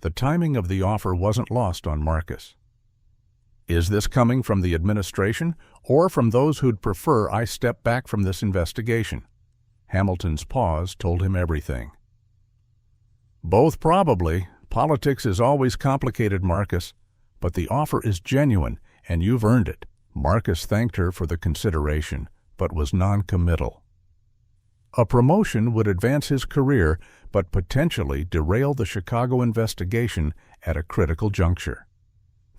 The timing of the offer wasn't lost on Marcus. Is this coming from the administration or from those who'd prefer I step back from this investigation? Hamilton's pause told him everything. Both probably. Politics is always complicated, Marcus, but the offer is genuine and you've earned it. Marcus thanked her for the consideration, but was non-committal. A promotion would advance his career, but potentially derail the Chicago investigation at a critical juncture.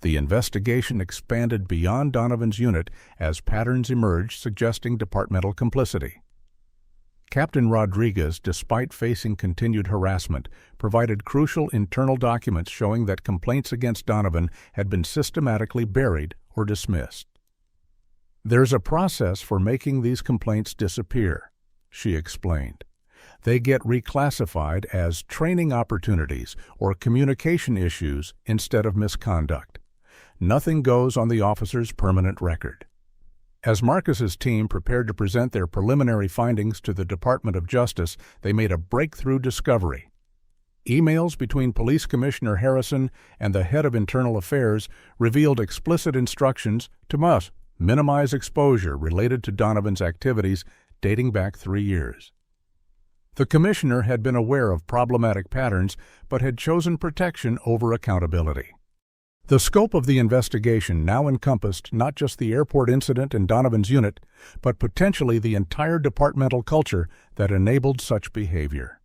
The investigation expanded beyond Donovan's unit as patterns emerged suggesting departmental complicity. Captain Rodriguez, despite facing continued harassment, provided crucial internal documents showing that complaints against Donovan had been systematically buried or dismissed. There's a process for making these complaints disappear, she explained. They get reclassified as training opportunities or communication issues instead of misconduct. Nothing goes on the officer's permanent record. As Marcus's team prepared to present their preliminary findings to the Department of Justice, they made a breakthrough discovery. Emails between Police Commissioner Harrison and the head of Internal Affairs revealed explicit instructions to minimize exposure related to Donovan's activities dating back 3 years. The commissioner had been aware of problematic patterns but had chosen protection over accountability. The scope of the investigation now encompassed not just the airport incident in Donovan's unit, but potentially the entire departmental culture that enabled such behavior.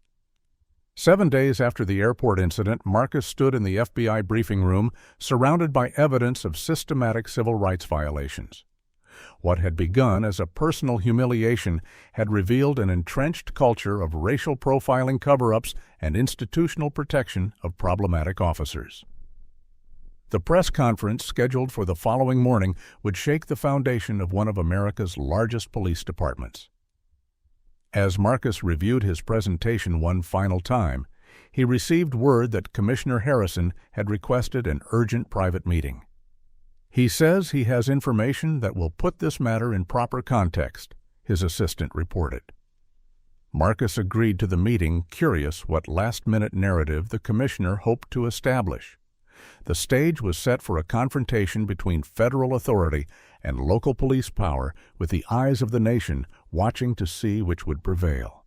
7 days after the airport incident, Marcus stood in the FBI briefing room, surrounded by evidence of systematic civil rights violations. What had begun as a personal humiliation had revealed an entrenched culture of racial profiling cover-ups and institutional protection of problematic officers. The press conference scheduled for the following morning would shake the foundation of one of America's largest police departments. As Marcus reviewed his presentation one final time, he received word that Commissioner Harrison had requested an urgent private meeting. He says he has information that will put this matter in proper context, his assistant reported. Marcus agreed to the meeting, curious what last-minute narrative the commissioner hoped to establish. The stage was set for a confrontation between federal authority and local police power, with the eyes of the nation watching to see which would prevail.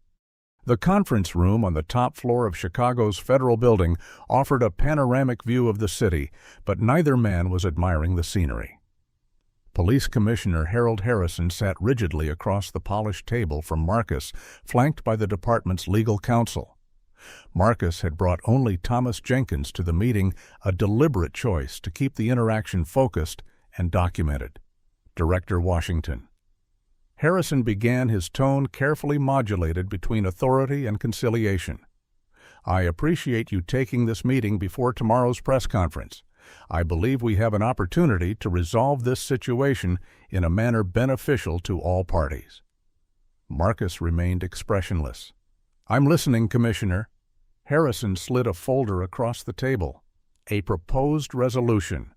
The conference room on the top floor of Chicago's federal building offered a panoramic view of the city, but neither man was admiring the scenery. Police Commissioner Harold Harrison sat rigidly across the polished table from Marcus, flanked by the department's legal counsel. Marcus had brought only Thomas Jenkins to the meeting, a deliberate choice to keep the interaction focused and documented. Director Washington. Harrison began, his tone carefully modulated between authority and conciliation. I appreciate you taking this meeting before tomorrow's press conference. I believe we have an opportunity to resolve this situation in a manner beneficial to all parties. Marcus remained expressionless. I'm listening, Commissioner. Harrison slid a folder across the table. A proposed resolution.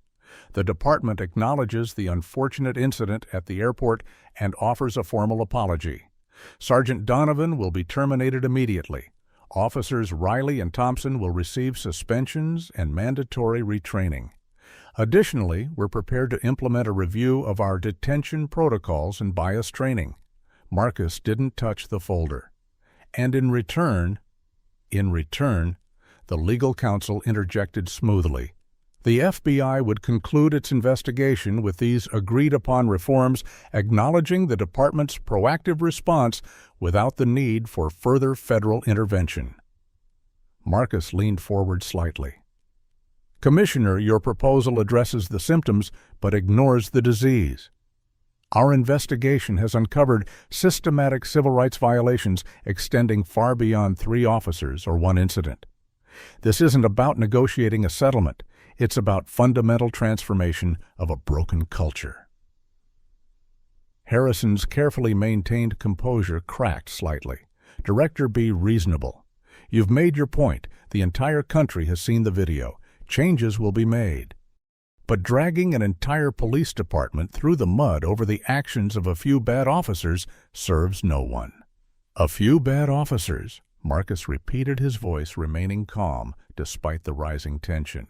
The department acknowledges the unfortunate incident at the airport and offers a formal apology. Sergeant Donovan will be terminated immediately. Officers Riley and Thompson will receive suspensions and mandatory retraining. Additionally, we're prepared to implement a review of our detention protocols and bias training. Marcus didn't touch the folder. And in return, the legal counsel interjected smoothly. The FBI would conclude its investigation with these agreed-upon reforms, acknowledging the department's proactive response without the need for further federal intervention. Marcus leaned forward slightly. Commissioner, your proposal addresses the symptoms but ignores the disease. Our investigation has uncovered systematic civil rights violations extending far beyond 3 officers or 1 incident. This isn't about negotiating a settlement. It's about fundamental transformation of a broken culture. Harrison's carefully maintained composure cracked slightly. Director, be reasonable. You've made your point. The entire country has seen the video. Changes will be made. But dragging an entire police department through the mud over the actions of a few bad officers serves no one. A few bad officers, Marcus repeated his voice, remaining calm despite the rising tension.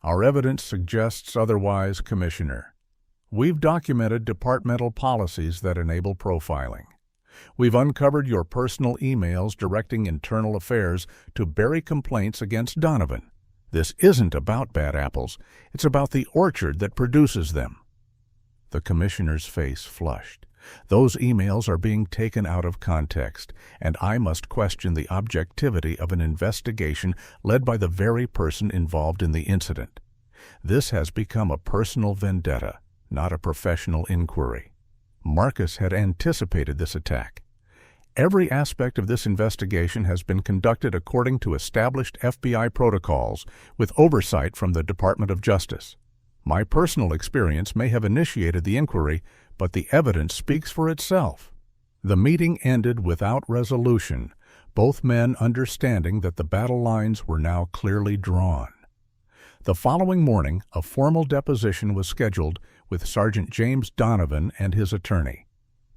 "Our evidence suggests otherwise, Commissioner. We've documented departmental policies that enable profiling. We've uncovered your personal emails directing internal affairs to bury complaints against Donovan. This isn't about bad apples. It's about the orchard that produces them." The commissioner's face flushed. "Those emails are being taken out of context, and I must question the objectivity of an investigation led by the very person involved in the incident. This has become a personal vendetta, not a professional inquiry." Marcus had anticipated this attack. "Every aspect of this investigation has been conducted according to established FBI protocols with oversight from the Department of Justice. My personal experience may have initiated the inquiry, but the evidence speaks for itself." The meeting ended without resolution, both men understanding that the battle lines were now clearly drawn. The following morning, a formal deposition was scheduled with Sergeant James Donovan and his attorney.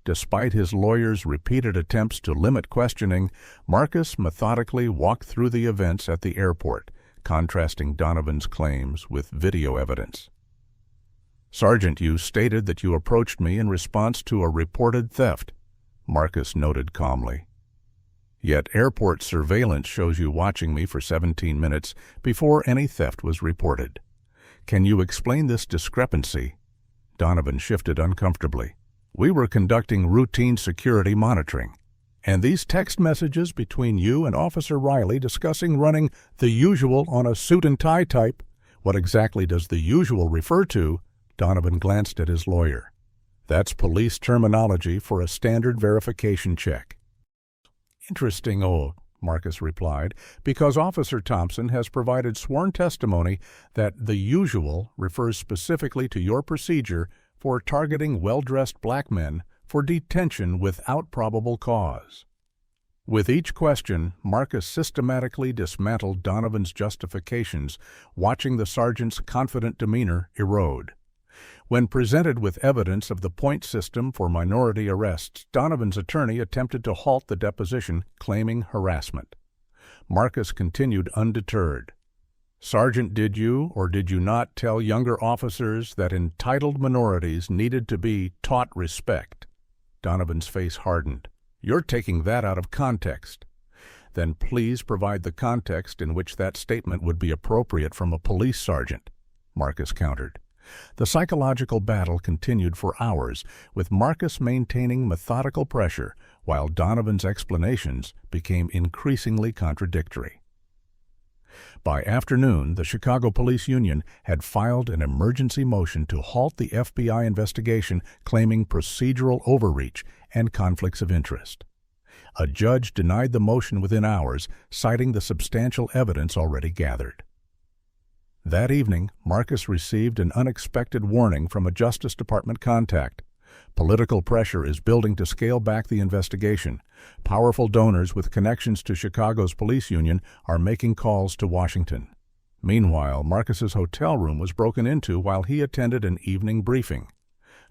Despite his lawyer's repeated attempts to limit questioning, Marcus methodically walked through the events at the airport, contrasting Donovan's claims with video evidence. "Sergeant, you stated that you approached me in response to a reported theft," Marcus noted calmly. "Yet airport surveillance shows you watching me for 17 minutes before any theft was reported. Can you explain this discrepancy?" Donovan shifted uncomfortably. "We were conducting routine security monitoring. And these text messages between you and Officer Riley discussing running the usual on a suit and tie type, what exactly does the usual refer to?" Donovan glanced at his lawyer. "That's police terminology for a standard verification check." "Interesting, Marcus replied, "because Officer Thompson has provided sworn testimony that the usual refers specifically to your procedure for targeting well-dressed black men for detention without probable cause." With each question, Marcus systematically dismantled Donovan's justifications, watching the sergeant's confident demeanor erode. When presented with evidence of the point system for minority arrests, Donovan's attorney attempted to halt the deposition, claiming harassment. Marcus continued undeterred. "Sergeant, did you or did you not tell younger officers that entitled minorities needed to be taught respect?" Donovan's face hardened. "You're taking that out of context." "Then please provide the context in which that statement would be appropriate from a police sergeant," Marcus countered. The psychological battle continued for hours, with Marcus maintaining methodical pressure, while Donovan's explanations became increasingly contradictory. By afternoon, the Chicago Police Union had filed an emergency motion to halt the FBI investigation, claiming procedural overreach and conflicts of interest. A judge denied the motion within hours, citing the substantial evidence already gathered. That evening, Marcus received an unexpected warning from a Justice Department contact. Political pressure is building to scale back the investigation. Powerful donors with connections to Chicago's police union are making calls to Washington. Meanwhile, Marcus's hotel room was broken into while he attended an evening briefing.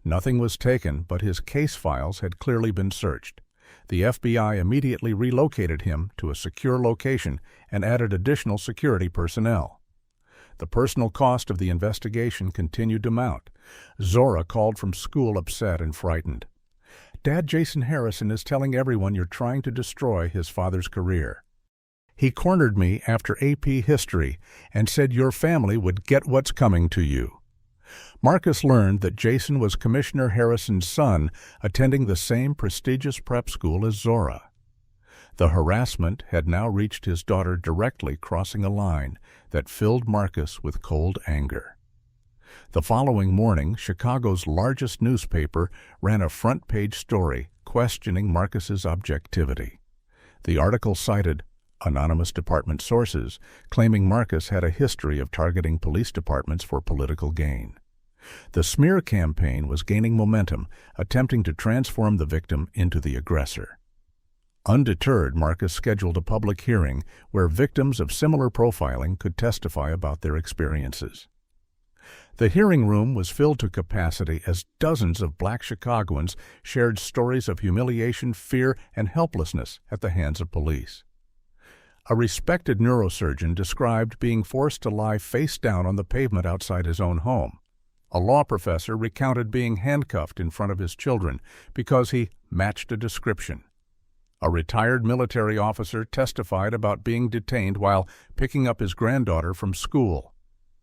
Nothing was taken, but his case files had clearly been searched. The FBI immediately relocated him to a secure location and added additional security personnel. The personal cost of the investigation continued to mount. Zora called from school upset and frightened. "Dad, Jason Harrison is telling everyone you're trying to destroy his father's career. He cornered me after AP History and said your family would get what's coming to you." Marcus learned that Jason was Commissioner Harrison's son, attending the same prestigious prep school as Zora. The harassment had now reached his daughter directly, crossing a line that filled Marcus with cold anger. The following morning, Chicago's largest newspaper ran a front-page story questioning Marcus's objectivity. The article cited anonymous department sources, claiming Marcus had a history of targeting police departments for political gain. The smear campaign was gaining momentum, attempting to transform the victim into the aggressor. Undeterred, Marcus scheduled a public hearing where victims of similar profiling could testify about their experiences. The hearing room was filled to capacity as dozens of black Chicagoans shared stories of humiliation, fear, and helplessness at the hands of police. A respected neurosurgeon described being forced to lie face down on the pavement outside his own home. A law professor recounted being handcuffed in front of his children because he matched a description. A retired military officer testified about being detained while picking up his granddaughter from school.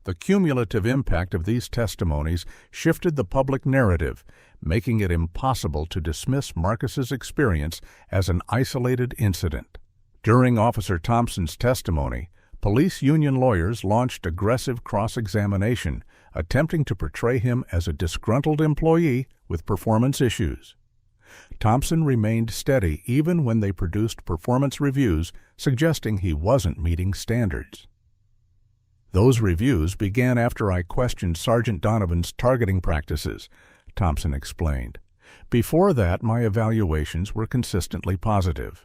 The cumulative impact of these testimonies shifted the public narrative, making it impossible to dismiss Marcus's experience as an isolated incident. During Officer Thompson's testimony, police union lawyers launched aggressive cross-examination, attempting to portray him as a disgruntled employee with performance issues. Thompson remained steady even when they produced performance reviews suggesting he wasn't meeting standards. Those reviews began after I questioned Sergeant Donovan's targeting practices, Thompson explained. Before that, my evaluations were consistently positive.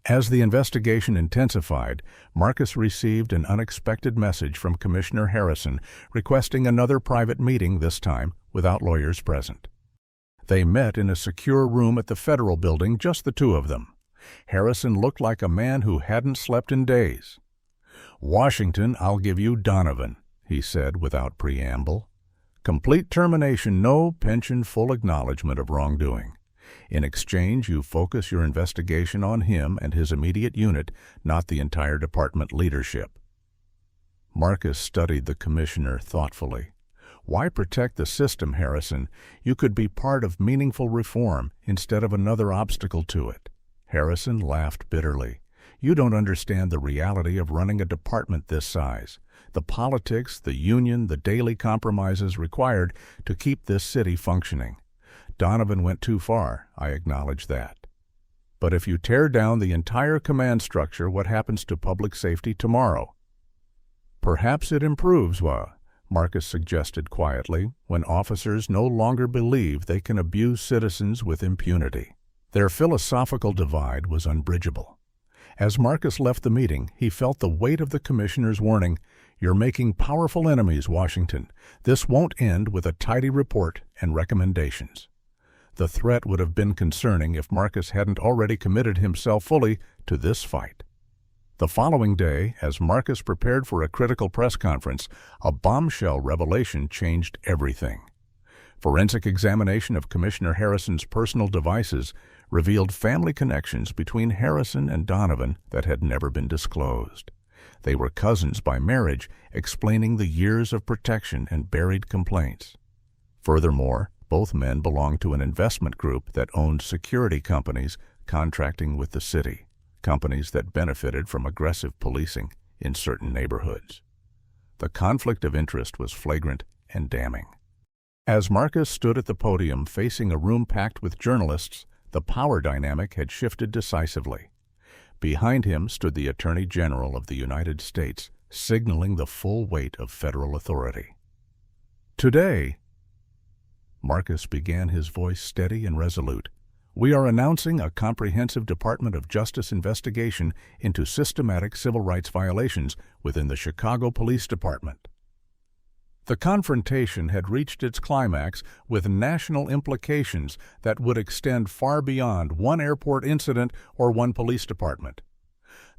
As the investigation intensified, Marcus received an unexpected message from Commissioner Harrison requesting another private meeting, this time without lawyers present. They met in a secure room at the Federal Building, just the two of them. Harrison looked like a man who hadn't slept in days. "Washington, I'll give you Donovan," he said without preamble. "Complete termination, no pension, full acknowledgement of wrongdoing. In exchange, you focus your investigation on him and his immediate unit, not the entire department leadership." Marcus studied the commissioner thoughtfully. "Why protect the system, Harrison? You could be part of meaningful reform instead of another obstacle to it." Harrison laughed bitterly. "You don't understand the reality of running a department this size. The politics, the union, the daily compromises required to keep this city functioning. Donovan went too far, I acknowledge that. But if you tear down the entire command structure, what happens to public safety tomorrow?" "Perhaps it improves, Marcus suggested quietly, when officers no longer believe they can abuse citizens with impunity. Their philosophical divide was unbridgeable. As Marcus left the meeting, he felt the weight of the commissioner's warning, "You're making powerful enemies, Washington. This won't end with a tidy report and recommendations." The threat would have been concerning if Marcus hadn't already committed himself fully to this fight. The following day, as Marcus prepared for a critical press conference, a bombshell revelation changed everything. Forensic examination of Commissioner Harrison's personal devices revealed family connections between Harrison and Donovan that had never been disclosed. They were cousins by marriage, explaining the years of protection and buried complaints. Furthermore, both men belonged to an investment group that owned security companies contracting with the city, companies that benefited from aggressive policing in certain neighborhoods. The conflict of interest was flagrant and damning. As Marcus stood at the podium facing a room packed with journalists, the power dynamic had shifted decisively. Behind him stood the Attorney General of the United States, signaling the full weight of federal authority. "Today," Marcus began, his voice steady and resolute, "we are announcing a comprehensive Department of Justice investigation into systematic civil rights violations within the Chicago Police Department." The confrontation had reached its climax with national implications that would extend far beyond one airport incident or one police department.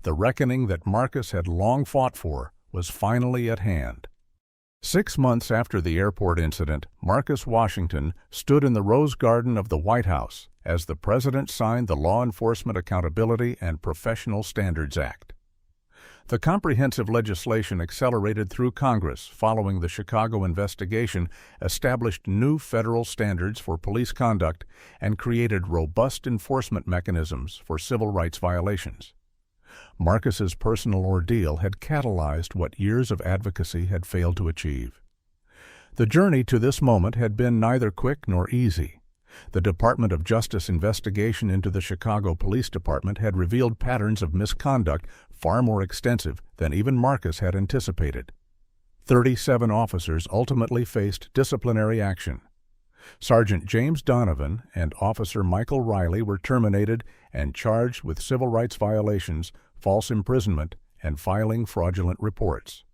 The reckoning that Marcus had long fought for was finally at hand. 6 months after the airport incident, Marcus Washington stood in the Rose Garden of the White House as the President signed the Law Enforcement Accountability and Professional Standards Act. The comprehensive legislation accelerated through Congress following the Chicago investigation, established new federal standards for police conduct, and created robust enforcement mechanisms for civil rights violations. Marcus's personal ordeal had catalyzed what years of advocacy had failed to achieve. The journey to this moment had been neither quick nor easy. The Department of Justice investigation into the Chicago Police Department had revealed patterns of misconduct far more extensive than even Marcus had anticipated. 37 officers ultimately faced disciplinary action. Sergeant James Donovan and Officer Michael Riley were terminated and charged with civil rights violations, false imprisonment, and filing fraudulent reports.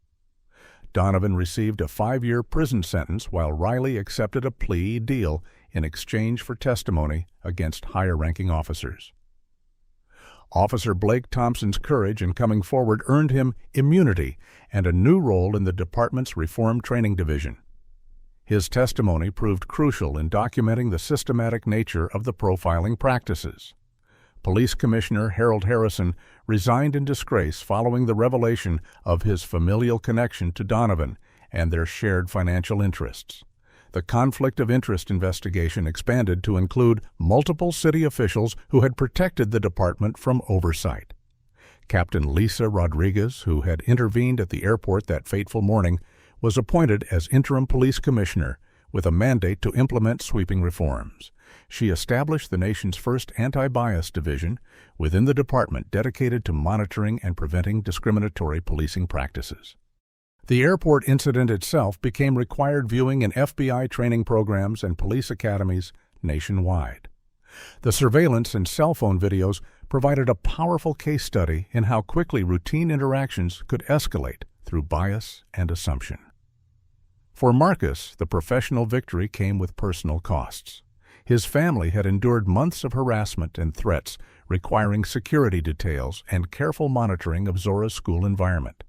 Donovan received a 5-year prison sentence while Riley accepted a plea deal in exchange for testimony against higher-ranking officers. Officer Blake Thompson's courage in coming forward earned him immunity and a new role in the department's Reform Training Division. His testimony proved crucial in documenting the systematic nature of the profiling practices. Police Commissioner Harold Harrison resigned in disgrace following the revelation of his familial connection to Donovan and their shared financial interests. The conflict of interest investigation expanded to include multiple city officials who had protected the department from oversight. Captain Lisa Rodriguez, who had intervened at the airport that fateful morning, was appointed as interim police commissioner with a mandate to implement sweeping reforms. She established the nation's first anti-bias division within the department dedicated to monitoring and preventing discriminatory policing practices. The airport incident itself became required viewing in FBI training programs and police academies nationwide. The surveillance and cell phone videos provided a powerful case study in how quickly routine interactions could escalate through bias and assumption. For Marcus, the professional victory came with personal costs. His family had endured months of harassment and threats requiring security details and careful monitoring of Zora's school environment.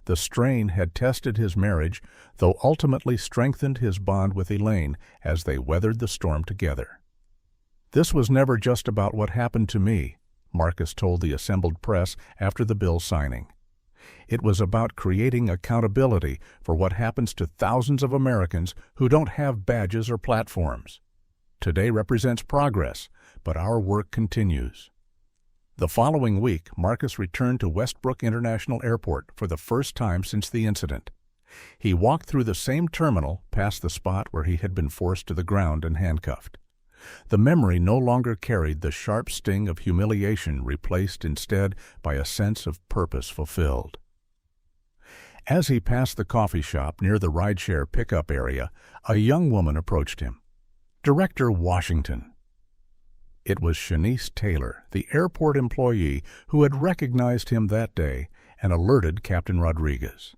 The strain had tested his marriage, though ultimately strengthened his bond with Elaine as they weathered the storm together. "This was never just about what happened to me," Marcus told the assembled press after the bill signing. "It was about creating accountability for what happens to thousands of Americans who don't have badges or platforms. Today represents progress, but our work continues." The following week, Marcus returned to Westbrook International Airport for the first time since the incident. He walked through the same terminal past the spot where he had been forced to the ground and handcuffed. The memory no longer carried the sharp sting of humiliation, replaced instead by a sense of purpose fulfilled. As he passed the coffee shop near the rideshare pickup area, a young woman approached him. "Director Washington." It was Shanice Taylor, the airport employee who had recognized him that day and alerted Captain Rodriguez.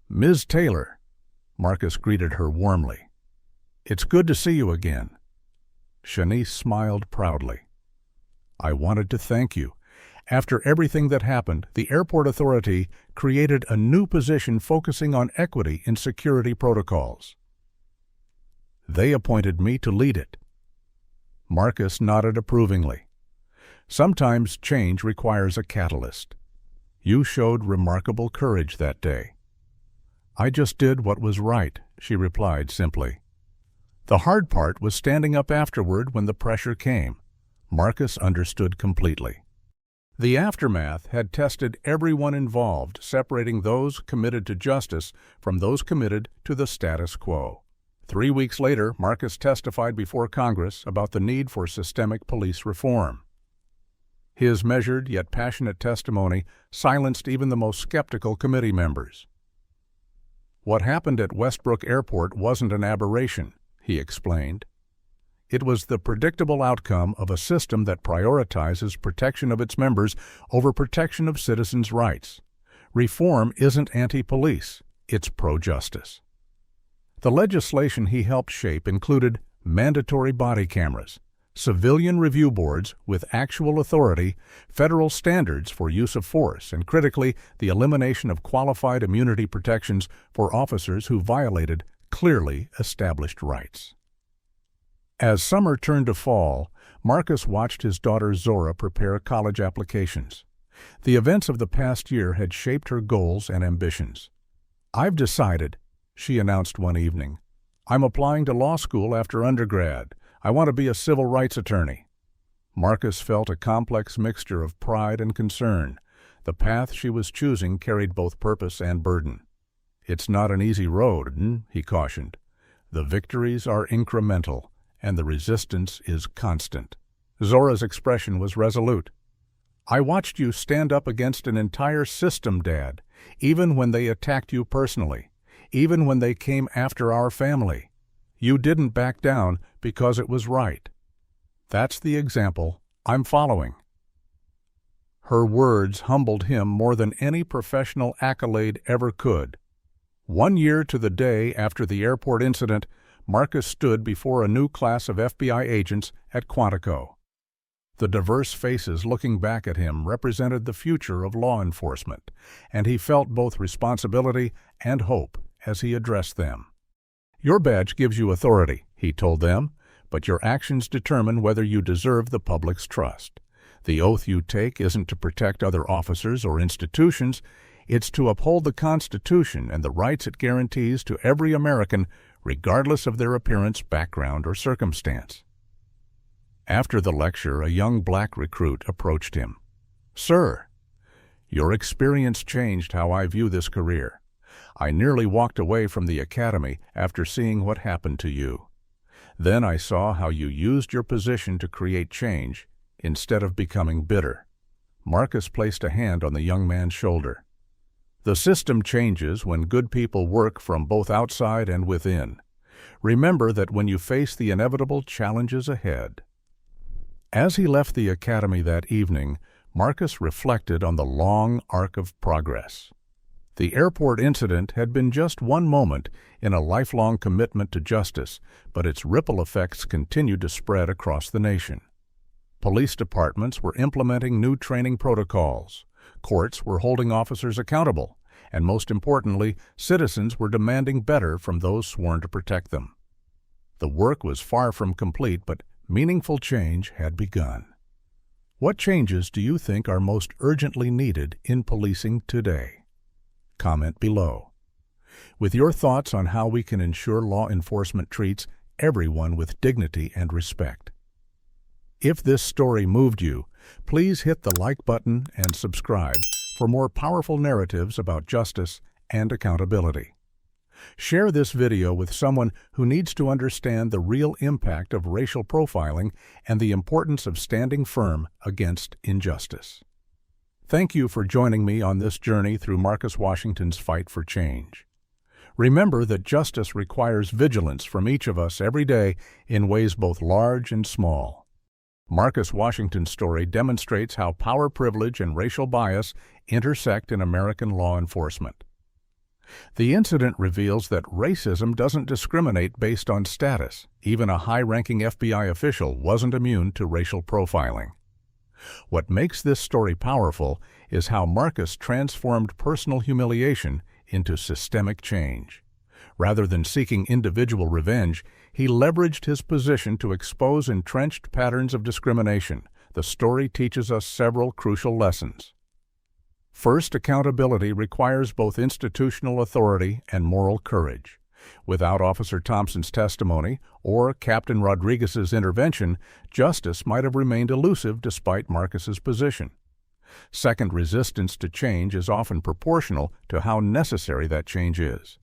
"Ms. Taylor," Marcus greeted her warmly. "It's good to see you again." Shanice smiled proudly. "I wanted to thank you. After everything that happened, the airport authority created a new position focusing on equity in security protocols. They appointed me to lead it." Marcus nodded approvingly. "Sometimes change requires a catalyst. You showed remarkable courage that day." "I just did what was right," she replied simply. The hard part was standing up afterward when the pressure came. Marcus understood completely. The aftermath had tested everyone involved, separating those committed to justice from those committed to the status quo. 3 weeks later, Marcus testified before Congress about the need for systemic police reform. His measured yet passionate testimony silenced even the most skeptical committee members. "What happened at Westbrook Airport wasn't an aberration," he explained. "It was the predictable outcome of a system that prioritizes protection of its members over protection of citizens' rights. Reform isn't anti-police, it's pro-justice." The legislation he helped shape included mandatory body cameras, civilian review boards with actual authority, federal standards for use of force, and critically, the elimination of qualified immunity protections for officers who violated clearly established rights. As summer turned to fall, Marcus watched his daughter Zora prepare college applications. The events of the past year had shaped her goals and ambitions. "I've decided," she announced one evening. "I'm applying to law school after undergrad. I want to be a civil rights attorney." Marcus felt a complex mixture of pride and concern. The path she was choosing carried both purpose and burden. "It's not an easy road," he cautioned. "The victories are incremental, and the resistance is constant." Zora's expression was resolute. "I watched you stand up against an entire system, Dad, even when they attacked you personally. Even when they came after our family. You didn't back down because it was right. That's the example I'm following." Her words humbled him more than any professional accolade ever could. 1 year to the day after the airport incident, Marcus stood before a new class of FBI agents at Quantico. The diverse faces looking back at him represented the future of law enforcement, and he felt both responsibility and hope as he addressed them. "Your badge gives you authority," he told them, "but your actions determine whether you deserve the public's trust. The oath you take isn't to protect other officers or institutions, it's to uphold the Constitution and the rights it guarantees to every American, regardless of their appearance, background, or circumstance." After the lecture, a young black recruit approached him. "Sir, your experience changed how I view this career. I nearly walked away from the academy after seeing what happened to you. Then I saw how you used your position to create change instead of becoming bitter." Marcus placed a hand on the young man's shoulder. "The system changes when good people work from both outside and within. Remember that when you face the inevitable challenges ahead." As he left the academy that evening, Marcus reflected on the long arc of progress. The airport incident had been just one moment in a lifelong commitment to justice, but its ripple effects continued to spread across the nation. Police departments were implementing new training protocols, courts were holding officers accountable, and most importantly, citizens were demanding better from those sworn to protect them. The work was far from complete, but meaningful change had begun. What changes do you think are most urgently needed in policing today? Comment below. With your thoughts on how we can ensure law enforcement treats everyone with dignity and respect. If this story moved you, please hit the like button and subscribe for more powerful narratives about justice and accountability. Share this video with someone who needs to understand the real impact of racial profiling and the importance of standing firm against injustice. Thank you for joining me on this journey through Marcus Washington's fight for change. Remember that justice requires vigilance from each of us every day in ways both large and small. Marcus Washington's story demonstrates how power privilege and racial bias intersect in American law enforcement. The incident reveals that racism doesn't discriminate based on status. Even a high-ranking FBI official wasn't immune to racial profiling. What makes this story powerful is how Marcus transformed personal humiliation into systemic change. Rather than seeking individual revenge, he leveraged his position to expose entrenched patterns of discrimination. The story teaches us several crucial lessons. First, accountability requires both institutional authority and moral courage. Without Officer Thompson's testimony or Captain Rodriguez's intervention, justice might have remained elusive despite Marcus's position. Second, resistance to change is often proportional to how necessary that change is.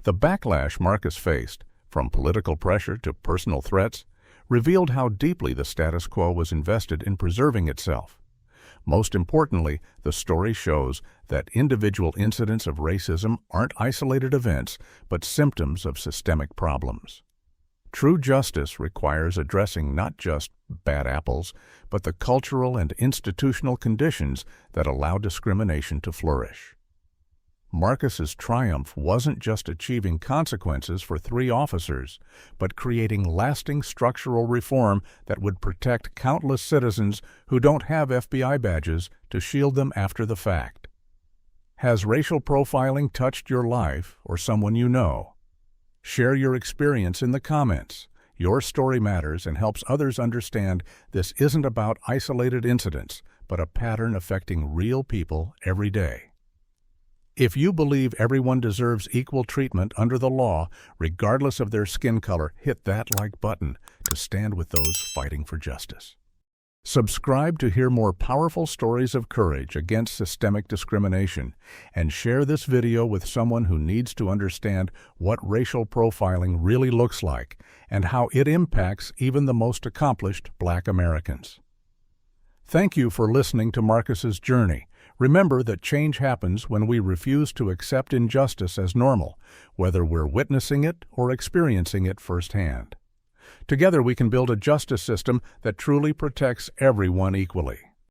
The backlash Marcus faced, from political pressure to personal threats, revealed how deeply the status quo was invested in preserving itself. Most importantly, the story shows that individual incidents of racism aren't isolated events, but symptoms of systemic problems. True justice requires addressing not just bad apples, but the cultural and institutional conditions that allow discrimination to flourish. Marcus's triumph wasn't just achieving consequences for 3 officers, but creating lasting structural reform that would protect countless citizens who don't have FBI badges to shield them after the fact. Has racial profiling touched your life or someone you know? Share your experience in the comments. Your story matters and helps others understand this isn't about isolated incidents, but a pattern affecting real people every day. If you believe everyone deserves equal treatment under the law, regardless of their skin color, hit that like button to stand with those fighting for justice. Subscribe to hear more powerful stories of courage against systemic discrimination, and share this video with someone who needs to understand what racial profiling really looks like and how it impacts even the most accomplished Black Americans. Thank you for listening to Marcus's journey. Remember that change happens when we refuse to accept injustice as normal, whether we're witnessing it or experiencing it firsthand. Together we can build a justice system that truly protects everyone equally.